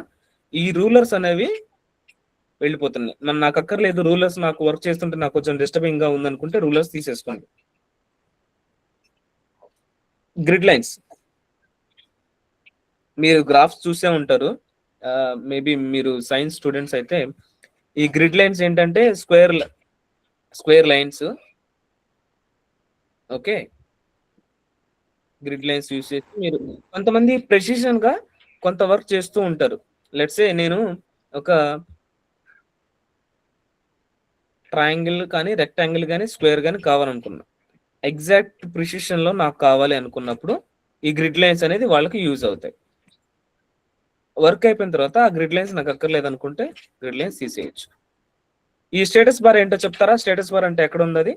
ఈ రూలర్స్ అనేవి వెళ్ళిపోతున్నాయి. నాకు అక్కర్లేదు రూలర్స్, నాకు వర్క్ చేస్తుంటే నాకు కొంచెం డిస్టర్బింగ్ గా ఉందనుకుంటే రూలర్స్ తీసేసుకోండి. గ్రిడ్ లైన్స్ మీరు గ్రాఫ్స్ చూసే ఉంటారు, మేబీ మీరు సైన్స్ స్టూడెంట్స్ అయితే. ఈ గ్రిడ్ లైన్స్ ఏంటంటే square lines. Okay, grid lines use చేసి మీరు కొంతమంది ప్రెసిషన్ గా కొంత వర్క్ చేస్తూ ఉంటారు. లెట్స్ సే నేను ఒక ట్రయాంగిల్ కానీ రెక్టాంగిల్ కానీ స్క్వేర్ కానీ కావాలనుకున్నా, ఎగ్జాక్ట్ ప్రిసిషన్ లో నాకు కావాలి అనుకున్నప్పుడు ఈ గ్రిడ్ లైన్స్ అనేది వాళ్ళకి యూజ్ అవుతాయి. వర్క్ అయిపోయిన తర్వాత ఆ గ్రిడ్ లైన్స్ నాకు అక్కర్లేదు అనుకుంటే గ్రిడ్ లైన్స్ తీసేయచ్చు. ఈ స్టేటస్ బార్ ఏంటో చెప్తారా? స్టేటస్ బార్ అంటే ఎక్కడ ఉంది అది?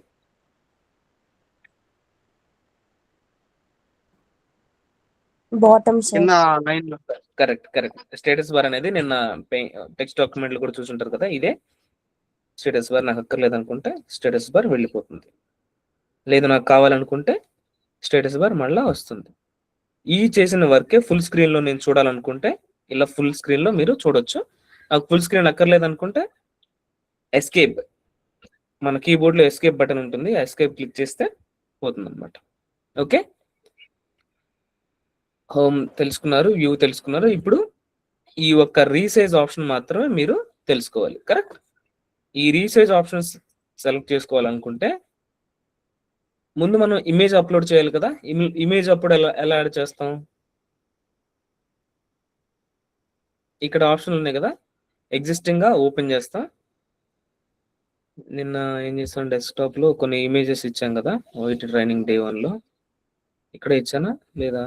Bottom sir. కింద లైన్ లో. కరెక్ట్. స్టేటస్ బార్ అనేది నిన్న టెక్స్ట్ డాక్యుమెంట్ లో కూడా చూసుంటారు కదా, ఇదే స్టేటస్ బార్. నాకు అక్కర్లేదు అనుకుంటే స్టేటస్ బార్ వెళ్ళిపోతుంది, లేదు నాకు కావాలనుకుంటే స్టేటస్ బార్ మళ్ళీ వస్తుంది. ఈ చేసిన వర్కే ఫుల్ స్క్రీన్ లో నేను చూడాలనుకుంటే ఇలా ఫుల్ స్క్రీన్ లో మీరు చూడొచ్చు. నాకు ఫుల్ స్క్రీన్ అక్కర్లేదు అనుకుంటే ఎస్కేప్, మన కీబోర్డ్ లో ఎస్కేప్ బటన్ ఉంటుంది, ఎస్కేప్ క్లిక్ చేస్తే పోతుంది అనమాట. ఓకే, హోమ్ తెలుసుకున్నారు, వ్యూ తెలుసుకున్నారు. ఇప్పుడు ఈ ఒక్క రీసైజ్ ఆప్షన్ మాత్రమే మీరు తెలుసుకోవాలి. కరెక్ట్, ఈ రీసైజ్ ఆప్షన్స్ సెలెక్ట్ చేసుకోవాలనుకుంటే ముందు మనం ఇమేజ్ అప్లోడ్ చేయాలి కదా. ఇమేజ్ అప్పుడు ఎలా యాడ్ చేస్తాం? ఇక్కడ ఆప్షన్ ఉన్నాయి కదా, ఎగ్జిస్టింగ్ గా ఓపెన్ చేస్తాం. నిన్న ఏం చేస్తాం, డెస్క్టాప్ లో కొన్ని ఇమేజెస్ ఇచ్చాం కదా, OET ట్రైనింగ్ డే 1 లో. ఇక్కడ ఇచ్చానా లేదా?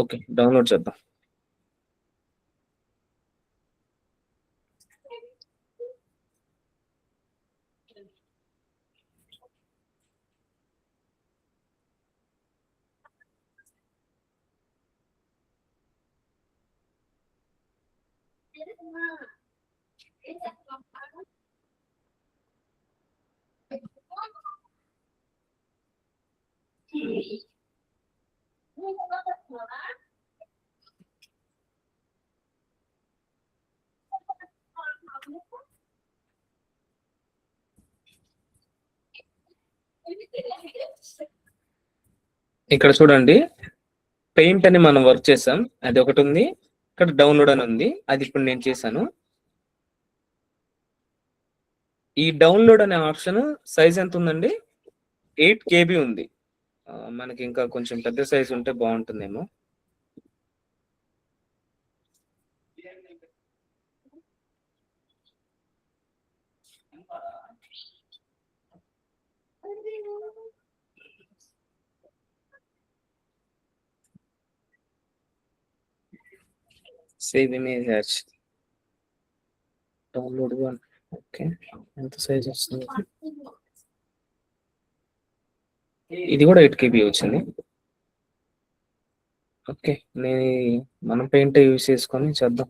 ఓకే, డౌన్లోడ్ చేద్దాం. ఇక్కడ చూడండి, పెయింట్ అని మనం వర్క్ చేసాం, అది ఒకటి ఉంది. ఇక్కడ డౌన్లోడ్ అని ఉంది, అది ఇప్పుడు నేను చేశాను. ఈ డౌన్లోడ్ అనే ఆప్షన్ సైజ్ ఎంత ఉందండి? 8 KB ఉంది. మనకి ఇంకా కొంచెం పెద్ద సైజ్ ఉంటే బాగుంటుందేమో. Save image as download 1. Okay, ఎంత సైజ్ వస్తుంది? ఇది కూడా 8 KB వచ్చింది. ఓకే, మనం పెయింట్ యూజ్ చేసుకొని చేద్దాం.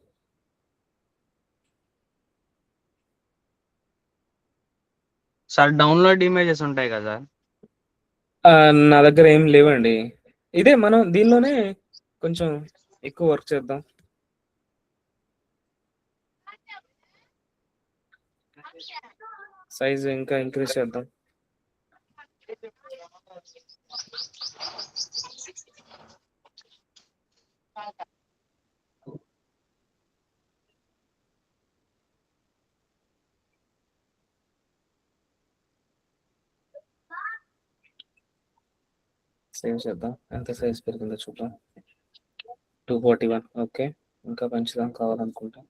సార్ డౌన్లోడ్ ఇమేజెస్ ఉంటాయి కదా. నా దగ్గర ఏం లేవండి. ఇదే మనం దీనిలోనే కొంచెం ఎక్కువ వర్క్ చేద్దాం. సైజ్ ఇంకా ఇంక్రీజ్ చేద్దాం. సేవ్ చేద్దాం. ఎంత సైజ్ పెరిగిందో చూద్దాం. 241. ఓకే, ఇంకా పెంచుదాం కావాలనుకుంటా.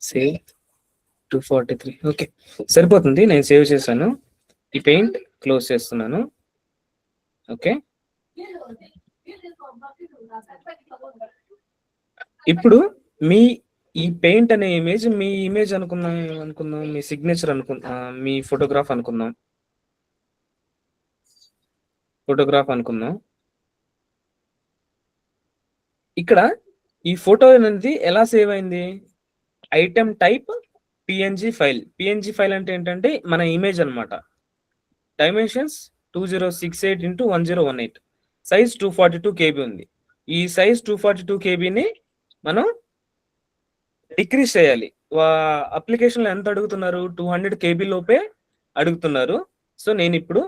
సేవ్ 243. ఓకే, సరిపోతుంది. నేను సేవ్ చేశాను. ఈ పెయింట్ క్లోజ్ చేస్తున్నాను. ఓకే, ఇప్పుడు మీ ఈ పెయింట్ అనే ఇమేజ్ మీ ఇమేజ్ అనుకుందాం మీ సిగ్నేచర్ మీ ఫోటోగ్రాఫ్ అనుకుందాం ఇక్కడ ఈ ఫోటో అనేది ఎలా సేవ్ అయింది? ఐటెం టైప్ పిఎన్జి ఫైల్ అంటే ఏంటంటే మన ఇమేజ్ అన్నమాట. డైమెన్షన్స్ 2068x1018, సైజ్ 242 KB ఉంది. ఈ సైజ్ 242 KBని మనం డిక్రీజ్ చేయాలి. అప్లికేషన్ లో ఎంత అడుగుతున్నారు? 200 KB లోపే అడుగుతున్నారు. సో నేను ఇప్పుడు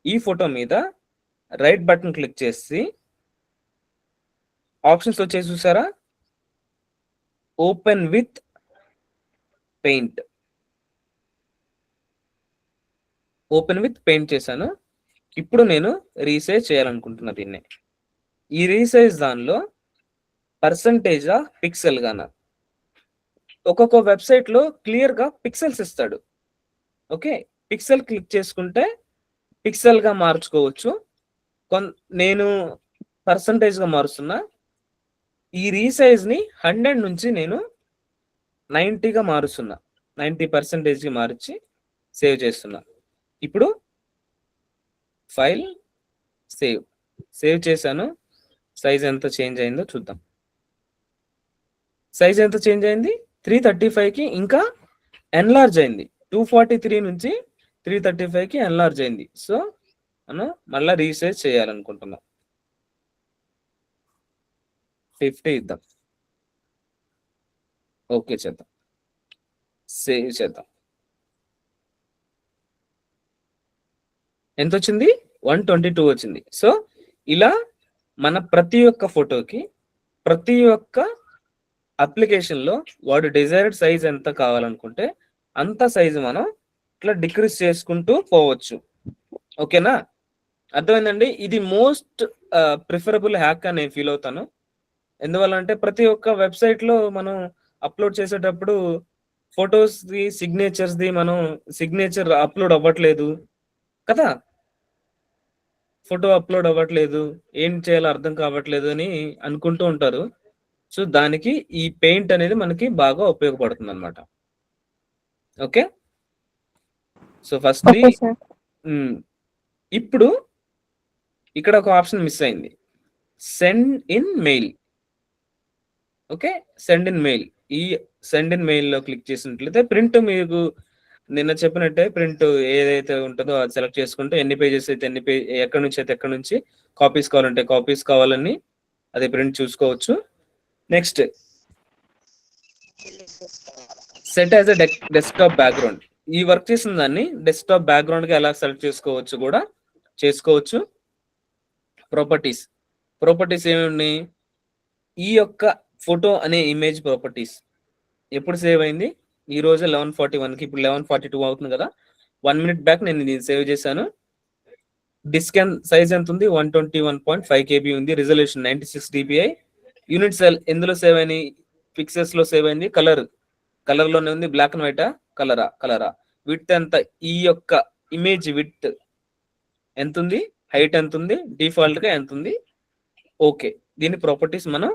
ఈ ఫోటో మీద రైట్ బటన్ క్లిక్ చేసి ఆప్షన్స్ వచ్చేసి చూసారా, ఓపెన్ విత్ పెయింట్ చేశాను. ఇప్పుడు నేను రీసైజ్ చేయాలనుకుంటున్నా దీన్ని. ఈ రీసైజ్ దానిలో పర్సంటేజ్ ఆఫ్ పిక్సెల్ గాన ఒక్కొక్క వెబ్సైట్ లో క్లియర్ గా పిక్సెల్స్ ఇస్తాడు. ఓకే, పిక్సెల్ క్లిక్ చేసుకుంటే పిక్సెల్ గా మార్చుకోవచ్చు. నేను పర్సంటేజ్ గా మారుస్తున్నా. ఈ రీసైజ్ ని 100 నుంచి నేను 90గా మారుస్తున్నా. 90% కి మార్చి సేవ్ చేస్తున్నా. ఇప్పుడు ఫైల్ సేవ్ చేశాను. సైజ్ ఎంత చేంజ్ అయిందో చూద్దాం. సైజ్ ఎంత చేంజ్ అయింది? 335కి ఇంకా ఎన్లార్జ్ అయింది. 243 నుంచి 335కి ఎన్లార్జ్ అయింది. సో మనం మళ్ళీ రీసైజ్ చేయాలనుకుంటున్నాం. 50 ఇద్దాం. ఓకే చేద్దాం, సేవ్ చేద్దాం. ఎంత వచ్చింది? 122 వచ్చింది. సో ఇలా మన ప్రతి ఒక్క ఫోటోకి ప్రతి ఒక్క అప్లికేషన్ లో వాడు డిజైర్డ్ సైజ్ ఎంత కావాలనుకుంటే అంత సైజు మనం ఇట్లా డిక్రీజ్ చేసుకుంటూ పోవచ్చు. ఓకేనా, అర్థమైందండి? ఇది మోస్ట్ ప్రిఫరబుల్ హ్యాక్ అని నేను ఫీల్ అవుతాను. ఎందువల్ల అంటే ప్రతి ఒక్క వెబ్సైట్ లో మనం అప్లోడ్ చేసేటప్పుడు ఫొటోస్ ది సిగ్నేచర్స్ ది మనం సిగ్నేచర్ అప్లోడ్ అవ్వట్లేదు కదా, ఫోటో అప్లోడ్ అవ్వట్లేదు, ఏం చేయాలో అర్థం కావట్లేదు అని అనుకుంటూ ఉంటారు. సో దానికి ఈ పెయింట్ అనేది మనకి బాగా ఉపయోగపడుతుంది అనమాట. ఓకే, సో ఫస్ట్ ఇప్పుడు ఇక్కడ ఒక ఆప్షన్ మిస్ అయింది, send in mail. Okay, send in mail. ఈ సెండ్ ఇన్ మెయిల్ లో క్లిక్ చేసినట్లయితే ప్రింట్ మీకు నిన్న చెప్పినట్టే ప్రింట్ ఏదైతే ఉంటుందో అది సెలెక్ట్ చేసుకుంటే ఎన్ని పేజెస్ అయితే ఎన్ని ఎక్కడి నుంచి అయితే ఎక్కడి నుంచి కాపీస్ కావాలంటే కాపీస్ కావాలని అది ప్రింట్ చూసుకోవచ్చు. Next set as a desktop background. ఈ వర్క్ చేసిన దాన్ని డెస్క్టాప్ బ్యాక్గ్రౌండ్ గా ఎలా సెలెక్ట్ చేసుకోవచ్చు కూడా చేసుకోవచ్చు. ప్రాపర్టీస్ ఏమి? ఈ యొక్క ఫోటో అనే ఇమేజ్ ప్రాపర్టీస్ ఎప్పుడు సేవ్ అయింది? ఈ రోజు 11:41కి, ఇప్పుడు 11:42 అవుతుంది కదా. 1 minute బ్యాక్ నేను ఇది సేవ్ చేశాను. డిస్క్ సైజ్ ఎంత ఉంది? 121.5 KB ఉంది. Resolution 96 dpi. యూనిట్ సెల్ ఎందులో సేవ్ అయినాయి? పిక్సెల్స్ లో సేవ్ అయింది. కలర్ లోనే ఉంది. బ్లాక్ అండ్ వైటా, కలరా? విడ్త్ ఎంత? ఈ యొక్క ఇమేజ్ విడ్త్ ఎంత ఉంది? హైట్ ఎంత ఉంది? డిఫాల్ట్ గా ఎంత ఉంది? ఓకే, దీని ప్రాపర్టీస్ మనం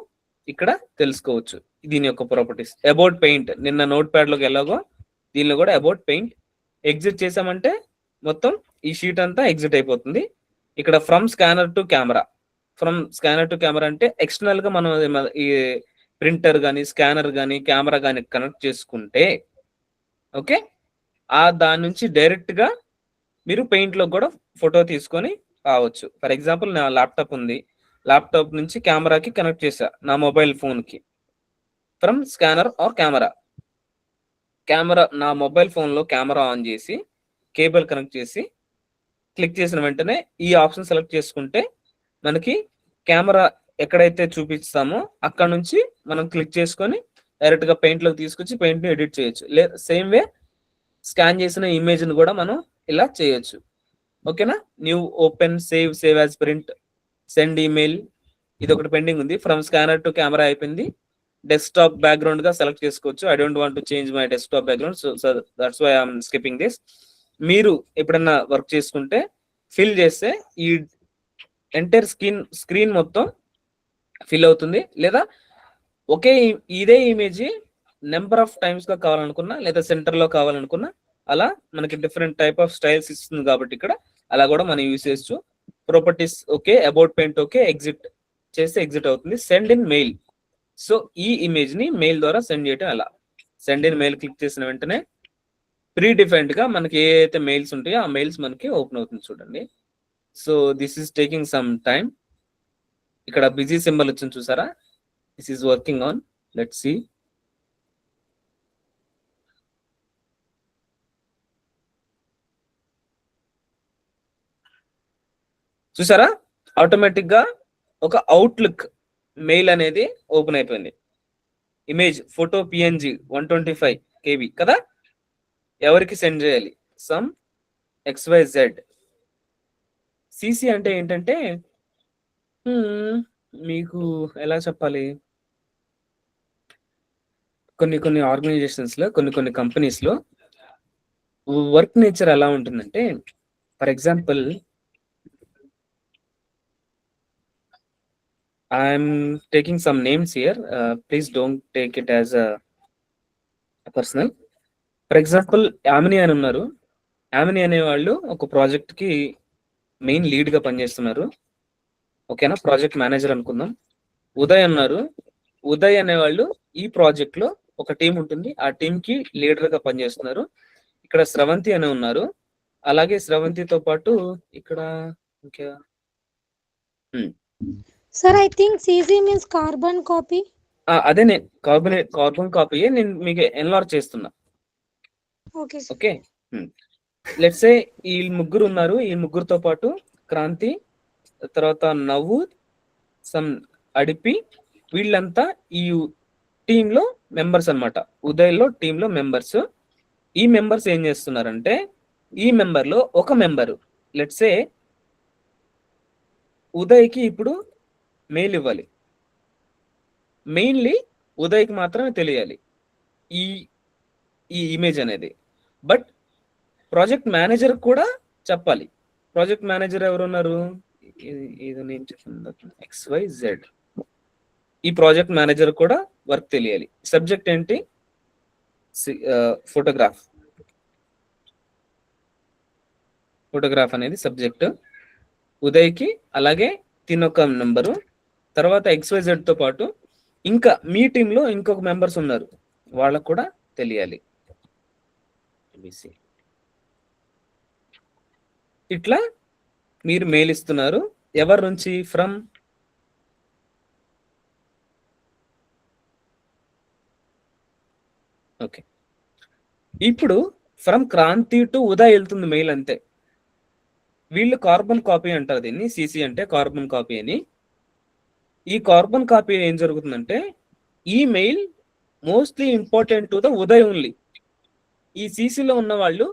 ఇక్కడ తెలుసుకోవచ్చు. దీని యొక్క ప్రాపర్టీస్. అబౌట్ పెయింట్ నిన్న నోట్ ప్యాడ్ లోకి ఎలాగో దీనిలో కూడా అబౌట్ పెయింట్. ఎగ్జిట్ చేసామంటే మొత్తం ఈ షీట్ అంతా ఎగ్జిట్ అయిపోతుంది. ఇక్కడ ఫ్రమ్ స్కానర్ టు కెమెరా అంటే ఎక్స్టర్నల్ గా మనం ఈ ప్రింటర్ కానీ స్కానర్ కానీ కెమెరా కానీ కనెక్ట్ చేసుకుంటే ఓకే, దాని నుంచి డైరెక్ట్ గా మీరు పెయింట్ లో కూడా ఫోటో తీసుకొని రావచ్చు. ఫర్ ఎగ్జాంపుల్ నా ల్యాప్టాప్ ఉంది, ల్యాప్టాప్ నుంచి కెమెరాకి కనెక్ట్ చేసా నా మొబైల్ ఫోన్ కి. ఫ్రమ్ స్కానర్ ఆర్ కెమెరా నా మొబైల్ ఫోన్ లో కెమెరా ఆన్ చేసి కేబుల్ కనెక్ట్ చేసి క్లిక్ చేసిన వెంటనే ఈ ఆప్షన్ సెలెక్ట్ చేసుకుంటే మనకి కెమెరా ఎక్కడైతే చూపిస్తామో అక్కడ నుంచి మనం క్లిక్ చేసుకొని డైరెక్ట్ గా పెయింట్ లోకి తీసుకొచ్చి పెయింట్ ని ఎడిట్ చేయొచ్చు. సేమ్ వే స్కాన్ చేసిన ఇమేజ్ ని కూడా మనం ఇలా చేయొచ్చు. ఓకేనా, new open save as print, send email, ఇది ఒకటి పెండింగ్ ఉంది. ఫ్రమ్ స్కానర్ టు కెమెరా అయిపోయింది. డెస్క్టాప్ బ్యాక్గ్రౌండ్ గా సెలెక్ట్ చేసుకోవచ్చు. I don't want to change my desktop background, so that's why I'm skipping this. మీరు ఎప్పుడన్నా వర్క్ చేసుకుంటే ఫిల్ చేస్తే ఈ ఎంటైర్ స్క్రీన్ మొత్తం ఫిల్ అవుతుంది. లేదా ఇదే ఇమేజ్ నెంబర్ ఆఫ్ టైమ్స్ గా కావాలనుకున్నా లేదా సెంటర్ లో కావాలనుకున్నా అలా మనకి డిఫరెంట్ టైప్ ఆఫ్ స్టైల్స్ ఇస్తుంది కాబట్టి ఇక్కడ అలా కూడా మనం యూస్ చేయొచ్చు. Properties okay, about paint okay, exit చేస్తే ఎగ్జిట్ అవుతుంది. Send in mail. సో ఈ ఇమేజ్ ని మెయిల్ ద్వారా సెండ్ చేయటం ఎలా? సెండ్ ఇన్ మెయిల్ క్లిక్ చేసిన వెంటనే ప్రీ డిఫైన్డ్ గా మనకి ఏ అయితే మెయిల్స్ ఉంటాయో ఆ మెయిల్స్ మనకి ఓపెన్ అవుతుంది చూడండి. So this is taking some time. ఇక్కడ బిజీ సింబల్ వచ్చింది చూసారా? This is working on. Let's see. చూసారా, ఆటోమేటిక్ గా ఒక అవుట్లుక్ మెయిల్ అనేది ఓపెన్ అయిపోయింది. ఇమేజ్ ఫోటో పిఎన్జి 125 KB కదా. ఎవరికి సెండ్ చేయాలి? Some XYZ. సిసి అంటే ఏంటంటే మీకు ఎలా చెప్పాలి, కొన్ని ఆర్గనైజేషన్స్ లో కొన్ని కంపెనీస్ లో వర్క్ నేచర్ ఎలా ఉంటుందంటే, for example I'm taking some names here, please don't take it as a personal. For example Yamini అని ఉన్నారు. యామిని అనే వాళ్ళు ఒక ప్రాజెక్ట్ కి మెయిన్ లీడ్ గా పనిచేస్తున్నారు. ఓకేనా, ప్రాజెక్ట్ మేనేజర్ అనుకుందాం. ఉదయ్ అన్నారు. ఉదయ్ అనే వాళ్ళు ఈ ప్రాజెక్ట్ లో ఒక టీం ఉంటుంది, ఆ టీం కి లీడర్ గా పనిచేస్తున్నారు. ఇక్కడ స్రవంతి అని ఉన్నారు. అలాగే స్రవంతితో పాటు ఇక్కడ ఇంకా sir I think CC means carbon copy. అదే నేను కార్బన్ కాపీ నేను మీకు ఎన్లార్ చేస్తున్నా. Okay sir. Okay, let's say ఈ ముగ్గురు ఉన్నారు. ఈ ముగ్గురుతో పాటు క్రాంతి, తర్వాత నవ్వు, సమ్ అడిపి, వీళ్ళంతా ఈ టీమ్ లో మెంబర్స్ అన్నమాట. ఉదయ్ లో టీమ్ లో మెంబర్స్. ఈ మెంబర్స్ ఏం చేస్తున్నారంటే, ఈ మెంబర్ లో ఒక మెంబరు లెట్స్ సే ఉదయ్కి ఇప్పుడు మెయిల్ ఇవ్వాలి. మెయిన్లీ ఉదయ్కి మాత్రమే తెలియాలి ఈ ఈ ఇమేజ్ అనేది. బట్ ప్రాజెక్ట్ మేనేజర్ కూడా చెప్పాలి. ప్రాజెక్ట్ మేనేజర్ ఎవరున్నారు? ఇది నేను చెప్పిన XYZ. ఈ ప్రాజెక్ట్ మేనేజర్ కూడా వర్క్ తెలియాలి. సబ్జెక్ట్ ఏంటి? ఫోటోగ్రాఫ్. ఫోటోగ్రాఫ్ అనేది సబ్జెక్ట్ ఉదయ్కి. అలాగే తినొక నంబరు. తర్వాత XYZ తో పాటు ఇంకా మీ టీంలో ఇంకొక మెంబర్స్ ఉన్నారు, వాళ్ళకు కూడా తెలియాలి. ఇట్లా మీరు మెయిల్ ఇస్తున్నారు. ఎవరి నుంచి? From okay. ఇప్పుడు ఫ్రమ్ క్రాంతి టు ఉదయ్ వెళ్తుంది మెయిల్ అంతే. వీళ్ళు కార్బన్ కాపీ అంటారు దీన్ని. సిసి అంటే కార్బన్ కాపీ అని. ఈ కార్బన్ కాపీ ఏం జరుగుతుందంటే, ఈ mail mostly important to the Uday only. ఈ సిసిలో ఉన్న వాళ్ళు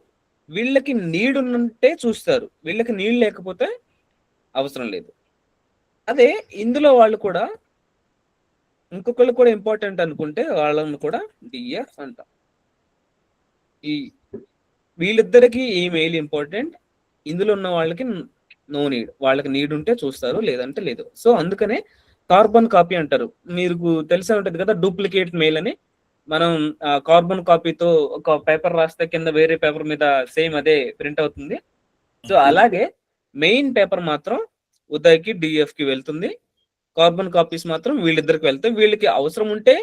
వీళ్ళకి నీడ్ ఉంటే చూస్తారు, వీళ్ళకి నీడ్ లేకపోతే అవసరం లేదు. అదే ఇందులో వాళ్ళు కూడా ఇంకొకళ్ళు కూడా ఇంపార్టెంట్ అనుకుంటే వాళ్ళని కూడా డిఎఫ్ అంటాం. ఈ వీళ్ళిద్దరికి ఈ మెయిల్ ఇంపార్టెంట్, ఇందులో ఉన్న వాళ్ళకి నో నీడ్. వాళ్ళకి నీడ్ ఉంటే చూస్తారు, లేదంటే లేదు. సో అందుకనే కార్బన్ కాపీ అంటారు. మీకు తెలిసే ఉంటుంది కదా డూప్లికేట్ మెయిల్ అని. మనం కార్బన్ కాపీతో ఒక పేపర్ రాస్తే కింద వేరే పేపర్ మీద సేమ్ అదే ప్రింట్ అవుతుంది. సో అలాగే మెయిన్ పేపర్ మాత్రం ఉదయ్కి డిఎఫ్ కి వెళ్తుంది. కార్బన్ కాపీస్ మాత్రం వీళ్ళిద్దరికి వెళ్తాయి. వీళ్ళకి అవసరం ఉంటే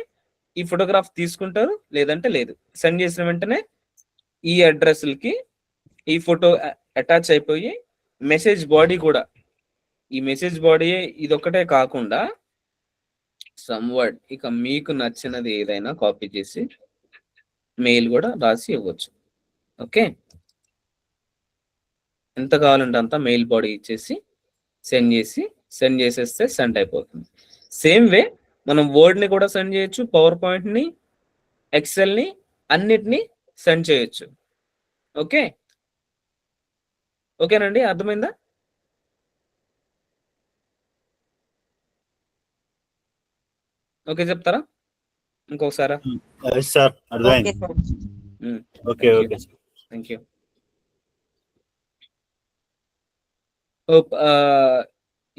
ఈ ఫోటోగ్రాఫ్ తీసుకుంటారు, లేదంటే లేదు. సెండ్ చేసిన వెంటనే ఈ అడ్రస్లకి ఈ ఫోటో అటాచ్ అయిపోయి మెసేజ్ బాడీ కూడా, ఈ మెసేజ్ బాడీ ఇదొక్కటే కాకుండా సమ్వర్డ్ ఇక మీకు నచ్చినది ఏదైనా కాపీ చేసి మెయిల్ కూడా రాసి ఇవ్వచ్చు. ఓకే, ఎంత కావాలంటే అంత మెయిల్ బాడీ ఇచ్చేసి సెండ్ చేసేస్తే సెండ్ అయిపోతుంది. సేమ్ వే మనం వర్డ్ ని కూడా సెండ్ చేయొచ్చు, పవర్ పాయింట్ ని, ఎక్సెల్ ని, అన్నిటినీ సెండ్ చేయొచ్చు. ఓకే, ఓకేనండి, అర్థమైందా? ఓకే చెప్తారా ఇంకొకసారా? సార్ అర్థమైంది. Okay okay thank you.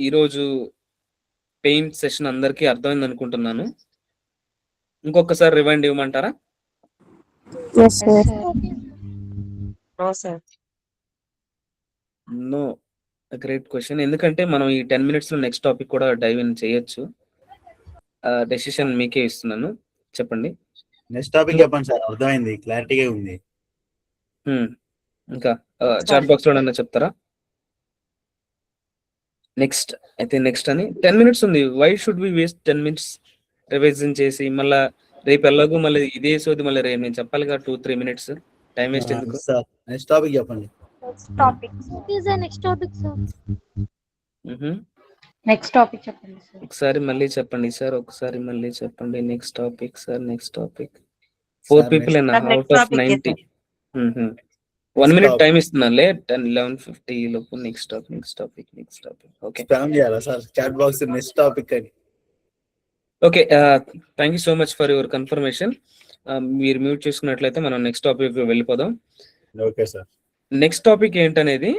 ఈరోజు పెయింట్ సెషన్ అందరికీ అర్థమైంది అనుకుంటున్నాను. ఇంకొకసారి రివైండ్ ఇవ్వమంటారా? Yes, sir. No sir. No. Great question. ఎందుకంటే మనం ఈ 10 minutes లో నెక్స్ట్ టాపిక్ కూడా డైవ్ ఇన్ చేయొచ్చు. డెసిషన్ మీకే ఇస్తున్నాను, చెప్పండి. నెక్స్ట్ టాపిక్ చెప్పండి సార్, అర్థమైంది, క్లారిటీగా ఉంది. ఇంకా చాట్ బాక్స్ లో ఏమన్నా చెప్తారా? నెక్స్ట్ అయితే నెక్స్ట్ అని 10 minutes ఉంది. Why should we waste 10 minutes revision చేసి మళ్ళీ రేపు ఎలాగో మళ్ళీ ఇదే సోది మళ్ళీ రేపు నేను చెప్పాలిగా 2-3 minutes టైం వేస్ట్ ఎందుకు? సార్ నెక్స్ట్ టాపిక్ చెప్పండి. Next topic. What is the next topic, sir? Next topic చెప్పండి సార్. ఒకసారి మళ్ళీ చెప్పండి సార్, ఒకసారి మళ్ళీ చెప్పండి. Next topic sir, next topic. 4 people next- out of 90. 1 minute time ఇస్తున్నానులే. 10-11:50 లోపు నెక్స్ట్ టాపిక్. ఓకే స్పామ్ చేయాలా sir chat box next topic అని? Okay, thank you so much for your confirmation. మీరు మ్యూట్ చేసుకున్నట్లయితే మనం నెక్స్ట్ టాపిక్ వెళ్ళిపోదాం. Okay sir. నెక్స్ట్ టాపిక్ ఏంటనేది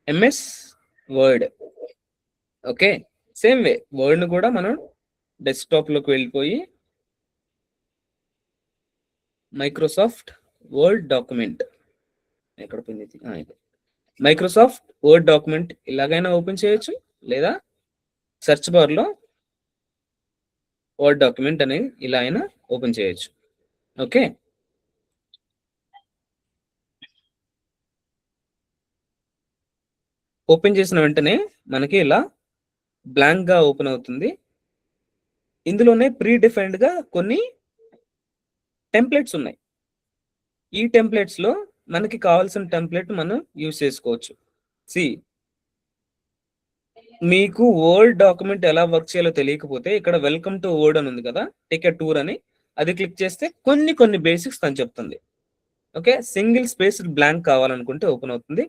MS word. Okay, same way word ను కూడా మనం డెస్క్టాప్ లోకి వెళ్ళిపోయి మైక్రోసాఫ్ట్ వర్డ్ డాక్యుమెంట్, ఎక్కడ పోయింది? మైక్రోసాఫ్ట్ వర్డ్ డాక్యుమెంట్ ఇలాగైనా ఓపెన్ చేయొచ్చు, లేదా సెర్చ్ బార్ లో వర్డ్ డాక్యుమెంట్ అనేది ఇలా అయినా ఓపెన్ చేయొచ్చు. ఓకే, ఓపెన్ చేసిన వెంటనే మనకి ఇలా బ్లాంక్ గా ఓపెన్ అవుతుంది. ఇందులోనే ప్రీ డిఫైన్డ్ గా కొన్ని టెంప్లెట్స్ ఉన్నాయి. ఈ టెంప్లెట్స్ లో మనకి కావాల్సిన టెంప్లెట్ మనం యూజ్ చేసుకోవచ్చు. మీకు వర్డ్ డాక్యుమెంట్ ఎలా వర్క్ చేయాలో తెలియకపోతే ఇక్కడ వెల్కమ్ టు వర్డ్ అని ఉంది కదా, టేక్ ఎ టూర్ అని, అది క్లిక్ చేస్తే కొన్ని బేసిక్స్ తను చెప్తుంది. ఓకే, సింగిల్ స్పేస్ బ్లాంక్ కావాలనుకుంటే ఓపెన్ అవుతుంది.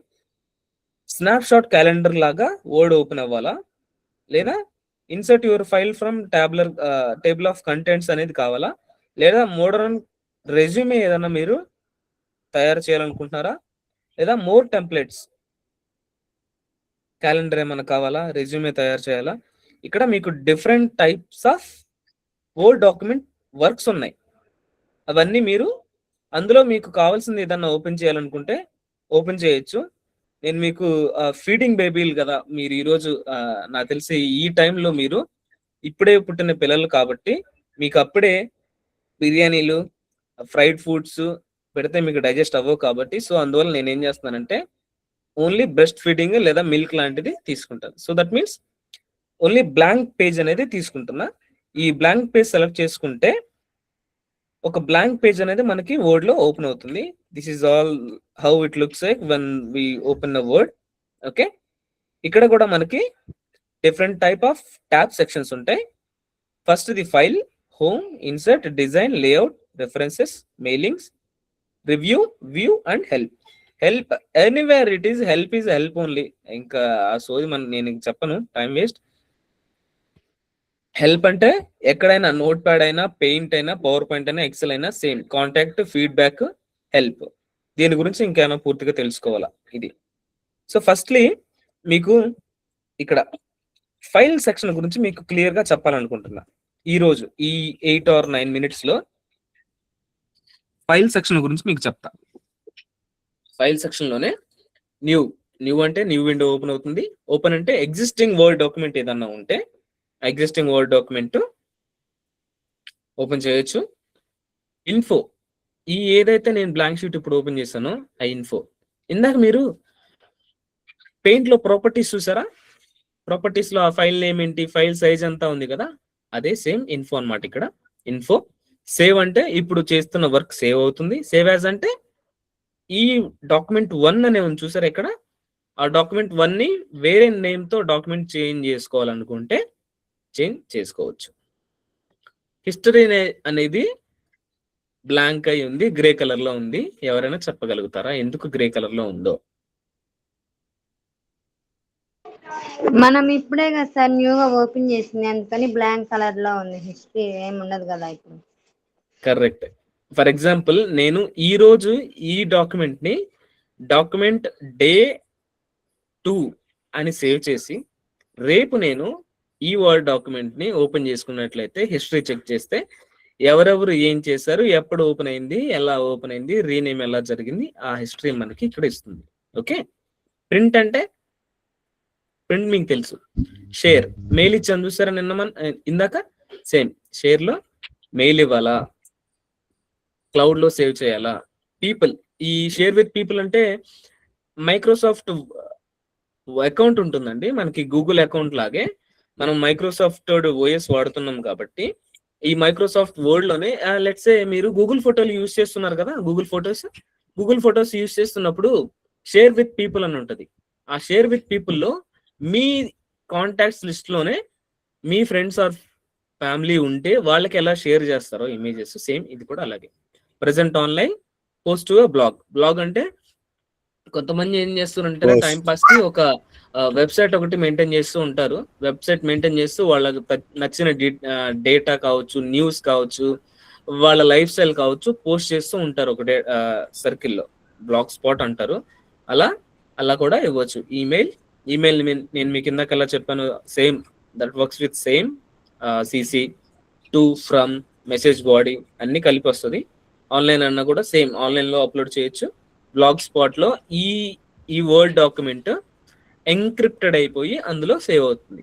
స్నాప్ షాట్ క్యాలెండర్ లాగా వర్డ్ ఓపెన్ అవ్వాలా, లేదా insert your file from table of contents అనేది కావాలా, లేదా మోడర్న్ రెజ్యూమే ఏదన్నా మీరు తయారు చేయాలనుకుంటున్నారా, లేదా మోర్ టెంప్లెట్స్ క్యాలెండర్ ఏమైనా కావాలా, రెజ్యూమే తయారు చేయాలా. ఇక్కడ మీకు different types of word document works ఉన్నాయి. అవన్నీ మీరు అందులో మీకు కావాల్సింది ఏదన్నా ఓపెన్ చేయాలనుకుంటే ఓపెన్ చేయొచ్చు. నేను మీకు ఫీడింగ్ బేబీలు కదా మీరు ఈరోజు, నాకు తెలిసి ఈ టైంలో మీరు ఇప్పుడే పుట్టిన పిల్లలు కాబట్టి మీకు అప్పుడే బిర్యానీలు, ఫ్రైడ్ ఫుడ్స్ పెడితే మీకు డైజెస్ట్ అవ్వవు కాబట్టి, సో అందువల్ల నేను ఏం చేస్తున్నానంటే ఓన్లీ బ్రెస్ట్ ఫీడింగ్ లేదా మిల్క్ లాంటిది తీసుకుంటాను. So that means only blank page అనేది తీసుకుంటున్నా. ఈ బ్లాంక్ పేజ్ సెలెక్ట్ చేసుకుంటే ఒక బ్లాంక్ పేజ్ అనేది మనకి వర్డ్ లో ఓపెన్ అవుతుంది. This is all how it looks like when we open the word. Okay, ఇక్కడ కూడా మనకి different type of tab sections ఉంటాయి. First the file, home, insert, design, layout, references, mailings, review, view and help. Help anywhere it is, help is help only. ఇంకా ఆ సోది నేను చెప్పను, టైం వేస్ట్. హెల్ప్ అంటే ఎక్కడైనా నోట్ ప్యాడ్ అయినా, పెయింట్ అయినా, పవర్ పాయింట్ అయినా, ఎక్సెల్ అయినా సేమ్. Contact, feedback, help. దీని గురించి ఇంకేమైనా పూర్తిగా తెలుసుకోవాలా ఇది. సో ఫస్ట్లీ మీకు ఇక్కడ ఫైల్ సెక్షన్ గురించి మీకు క్లియర్ గా చెప్పాలనుకుంటున్నా. ఈ రోజు ఈ 8 or 9 minutes లో ఫైల్ సెక్షన్ గురించి మీకు చెప్తా. ఫైల్ సెక్షన్ లోనే న్యూ అంటే న్యూ విండో ఓపెన్ అవుతుంది. ఓపెన్ అంటే ఎగ్జిస్టింగ్ వర్డ్ డాక్యుమెంట్ ఏదన్నా ఉంటే ఎగ్జిస్టింగ్ వర్డ్ డాక్యుమెంట్ ఓపెన్ చేయొచ్చు. ఇన్ఫో, ఈ ఏదైతే నేను బ్లాంక్ షీట్ ఇప్పుడు ఓపెన్ చేశానో ఆ ఇన్ఫో. ఇందాక మీరు పెయింట్ లో ప్రాపర్టీస్ చూసారా? ప్రాపర్టీస్ లో ఆ ఫైల్ నేమ్ ఏంటి, ఫైల్ సైజ్ అంతా ఉంది కదా, అదే సేమ్ ఇన్ఫో అన్నమాట. ఇక్కడ ఇన్ఫో. సేవ్ అంటే ఇప్పుడు చేస్తున్న వర్క్ సేవ్ అవుతుంది. సేవ్ యాజ్ అంటే ఈ డాక్యుమెంట్ 1 అనే ఉంది చూసారా ఇక్కడ, ఆ డాక్యుమెంట్ 1 ని వేరే నేమ్ తో డాక్యుమెంట్ చేంజ్ చేసుకోవాలనుకుంటే చేంజ్ చేసుకోవచ్చు. హిస్టరీ అనేది బ్లాంక్ అయి ఉంది, గ్రే కలర్ లో ఉంది. ఎవరైనా చెప్పగలుగుతారా ఎందుకు గ్రే కలర్ లో ఉందో? మనం ఇప్పుడే కదా సార్ న్యూగా ఓపెన్ చేసింది, అందుకని బ్లాంక్ కలర్ లో ఉంది. హిస్టరీ ఏమి ఉండదు కదా ఇప్పుడు. కరెక్ట్. ఫర్ ఎగ్జాంపుల్ నేను ఈ రోజు ఈ డాక్యుమెంట్ ని డాక్యుమెంట్ డే 2 అని సేవ్ చేసి రేపు నేను ఈ వర్డ్ డాక్యుమెంట్ ని ఓపెన్ చేసుకున్నట్లయితే హిస్టరీ చెక్ చేస్తే ఎవరెవరు ఏం చేశారు, ఎప్పుడు ఓపెన్ అయింది, ఎలా ఓపెన్ అయింది, రీనేమ్ ఎలా జరిగింది, ఆ హిస్టరీ మనకి ఇక్కడ ఇస్తుంది. ఓకే. ప్రింట్ అంటే ప్రింట్ మీకు తెలుసు. షేర్ మెయిల్ ఇచ్చాను చూసారా నిన్న ఇందాక, సేమ్ షేర్ లో మెయిల్ ఇవ్వాలా, క్లౌడ్ లో సేవ్ చేయాలా. పీపుల్, ఈ షేర్ విత్ పీపుల్ అంటే మైక్రోసాఫ్ట్ అకౌంట్ ఉంటుందండి మనకి, గూగుల్ అకౌంట్ లాగే. మనం మైక్రోసాఫ్ట్ ఓఎస్ వాడుతున్నాం కాబట్టి ఈ మైక్రోసాఫ్ట్ వర్డ్ లోనే లెట్స్ సే మీరు గూగుల్ ఫోటోలు యూజ్ చేస్తున్నారు కదా, గూగుల్ ఫోటోస్ యూజ్ చేస్తున్నప్పుడు షేర్ విత్ పీపుల్ అని ఉంటుంది. ఆ షేర్ విత్ పీపుల్ లో మీ కాంటాక్ట్స్ లిస్ట్ లోనే మీ ఫ్రెండ్స్ ఆర్ ఫ్యామిలీ ఉంటే వాళ్ళకి ఎలా షేర్ చేస్తారో ఇమేజెస్, సేమ్ ఇది కూడా అలాగే. Present online post to blog అంటే కొంతమంది ఏం చేస్తారంటే టైం పాస్ కి ఒక వెబ్సైట్ ఒకటి మెయింటైన్ చేస్తూ ఉంటారు. వెబ్సైట్ మెయింటైన్ చేస్తూ వాళ్ళకి నచ్చిన డేటా కావచ్చు, న్యూస్ కావచ్చు, వాళ్ళ లైఫ్ స్టైల్ కావచ్చు పోస్ట్ చేస్తూ ఉంటారు ఒక సర్కిల్లో, బ్లాగ్ స్పాట్ అంటారు. అలా కూడా ఇవ్వచ్చు. ఈమెయిల్ నేను మీకు ఇందాక ఎలా చెప్పాను, same that works with same CC, to, from, message body అన్ని కలిపి వస్తుంది. ఆన్లైన్ అన్నా కూడా సేమ్ ఆన్లైన్ లో అప్లోడ్ చేయొచ్చు. బ్లాగ్ స్పాట్ లో ఈ వర్డ్ డాక్యుమెంట్ ఎన్క్రిప్టెడ్ అయిపోయి అందులో సేవ్ అవుతుంది.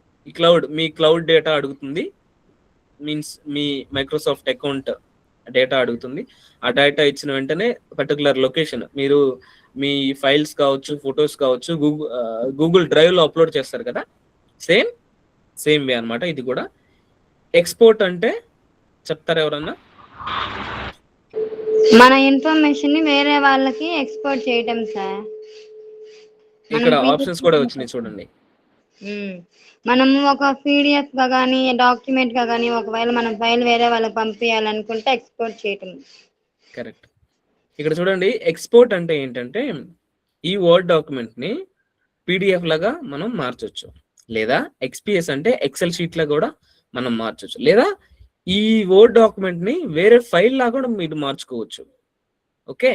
మీ క్లౌడ్ డేటా అడుగుతుంది, మీన్స్ మీ మైక్రోసాఫ్ట్ అకౌంట్ డేటా అడుగుతుంది. ఆ డేటా ఇచ్చిన వెంటనే పర్టికులర్ లొకేషన్, మీరు మీ ఫైల్స్ కావచ్చు, ఫొటోస్ కావచ్చు, గూగుల్ డ్రైవ్ లో అప్లోడ్ చేస్తారు కదా, సేమ్ వే అనమాట ఇది కూడా. ఎక్స్పోర్ట్ అంటే చెప్తారా ఎవరన్నా? మన ఇన్ఫర్మేషన్ ని వేరే వాళ్ళకి ఎక్స్పోర్ట్ చేయటం సార్. ఇక్కడ ఆప్షన్స్ కూడా వచ్చినాయి చూడండి. మనము ఒక పీడిఎఫ్ గా కానీ డాక్యుమెంట్ గా కానీ ఒకవేళ మనం ఫైల్ వేరే వాళ్ళకి పంపించాలనుకుంటే ఎక్స్పోర్ట్ చేయటం. కరెక్ట్. ఇక్కడ చూడండి, ఎక్స్పోర్ట్ అంటే ఏంటంటే ఈ వర్డ్ డాక్యుమెంట్ ని పీడిఎఫ్ లాగా మనం మార్చొచ్చు, లేదా ఎక్స్పిఎస్ అంటే ఎక్సెల్ షీట్ లా కూడా మనం మార్చొచ్చు, లేదా ఈ వర్డ్ డాక్యుమెంట్ ని వేరే ఫైల్ లా కూడా మీరు మార్చుకోవచ్చు. Okay,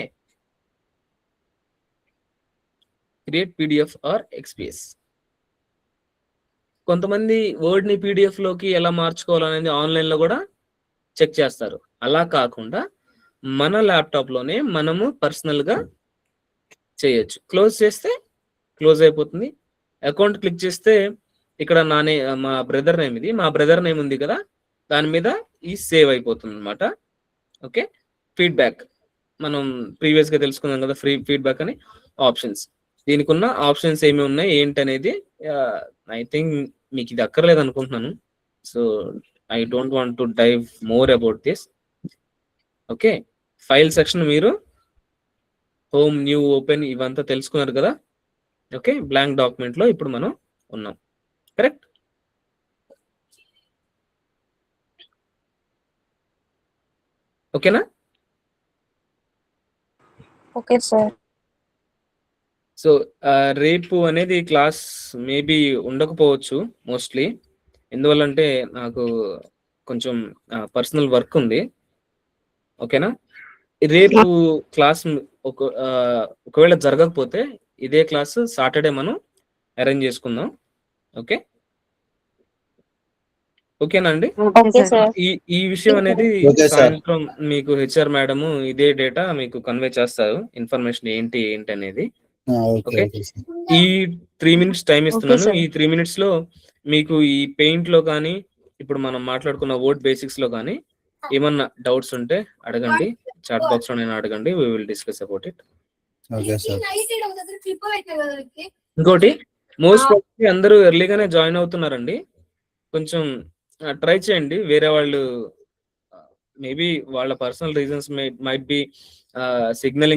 create PDF or XPS. కొంతమంది వర్డ్ ని పీడిఎఫ్ లోకి ఎలా మార్చుకోవాలనేది ఆన్లైన్ లో కూడా చెక్ చేస్తారు. అలా కాకుండా మన ల్యాప్టాప్ లోనే మనము పర్సనల్ గా చేయొచ్చు. క్లోజ్ చేస్తే క్లోజ్ అయిపోతుంది. అకౌంట్ క్లిక్ చేస్తే ఇక్కడ మా బ్రదర్ నేమ్ ఇది, మా బ్రదర్ నేమ్ ఉంది కదా, దాని మీద ఈ సేవ్ అయిపోతుంది అనమాట. ఓకే, ఫీడ్బ్యాక్ మనం ప్రీవియస్ గా తెలుసుకున్నాం కదా, ఫ్రీ ఫీడ్బ్యాక్ అని ఆప్షన్స్. దీనికి ఉన్న ఆప్షన్స్ ఏమి ఉన్నాయి ఏంటి అనేది ఐ థింక్ మీకు ఇది అక్కర్లేదు అనుకుంటున్నాను. So I don't want to dive more about this. Okay, file section మీరు హోమ్, న్యూ, ఓపెన్ ఇవంతా తెలుసుకున్నారు కదా. ఓకే, బ్లాంక్ డాక్యుమెంట్ లో ఇప్పుడు మనం ఉన్నాం. కరెక్ట్. ఓకేనా? Okay sir. సో రేపు అనేది క్లాస్ మేబీ ఉండకపోవచ్చు మోస్ట్లీ. ఎందువల్లంటే నాకు కొంచెం పర్సనల్ వర్క్ ఉంది. ఓకేనా? రేపు క్లాస్ ఒకవేళ జరగకపోతే ఇదే క్లాస్ సాటర్డే మనం అరేంజ్ చేసుకుందాం. ఓకే, ఓకేనా అండి? Okay sir. ఈ విషయం అనేది సాయంత్రం మీకు హెచ్ఆర్ మేడం ఇదే డేటా మీకు కన్వే చేస్తారు, ఇన్ఫర్మేషన్ ఏంటి అనేది. ఓకే, ఈ 3 minutes టైం ఇస్తున్నాను. ఈ 3 minutes లో మీకు ఈ పెయింట్ లో కానీ ఇప్పుడు మనం మాట్లాడుకున్న వర్డ్ బేసిక్స్ లో కానీ ఏమన్నా డౌట్స్ ఉంటే అడగండి, చాట్ బాక్స్ లో నేను అడగండి, we will discuss about it. ఇంకోటి, మోస్ట్ ప్రాబబ్లీ అందరూ ఎర్లీగానే జాయిన్ అవుతున్నారండి. కొంచెం ట్రై చేయండి. వేరే వాళ్ళు మేబీ వాళ్ళ personal reasons might be signalling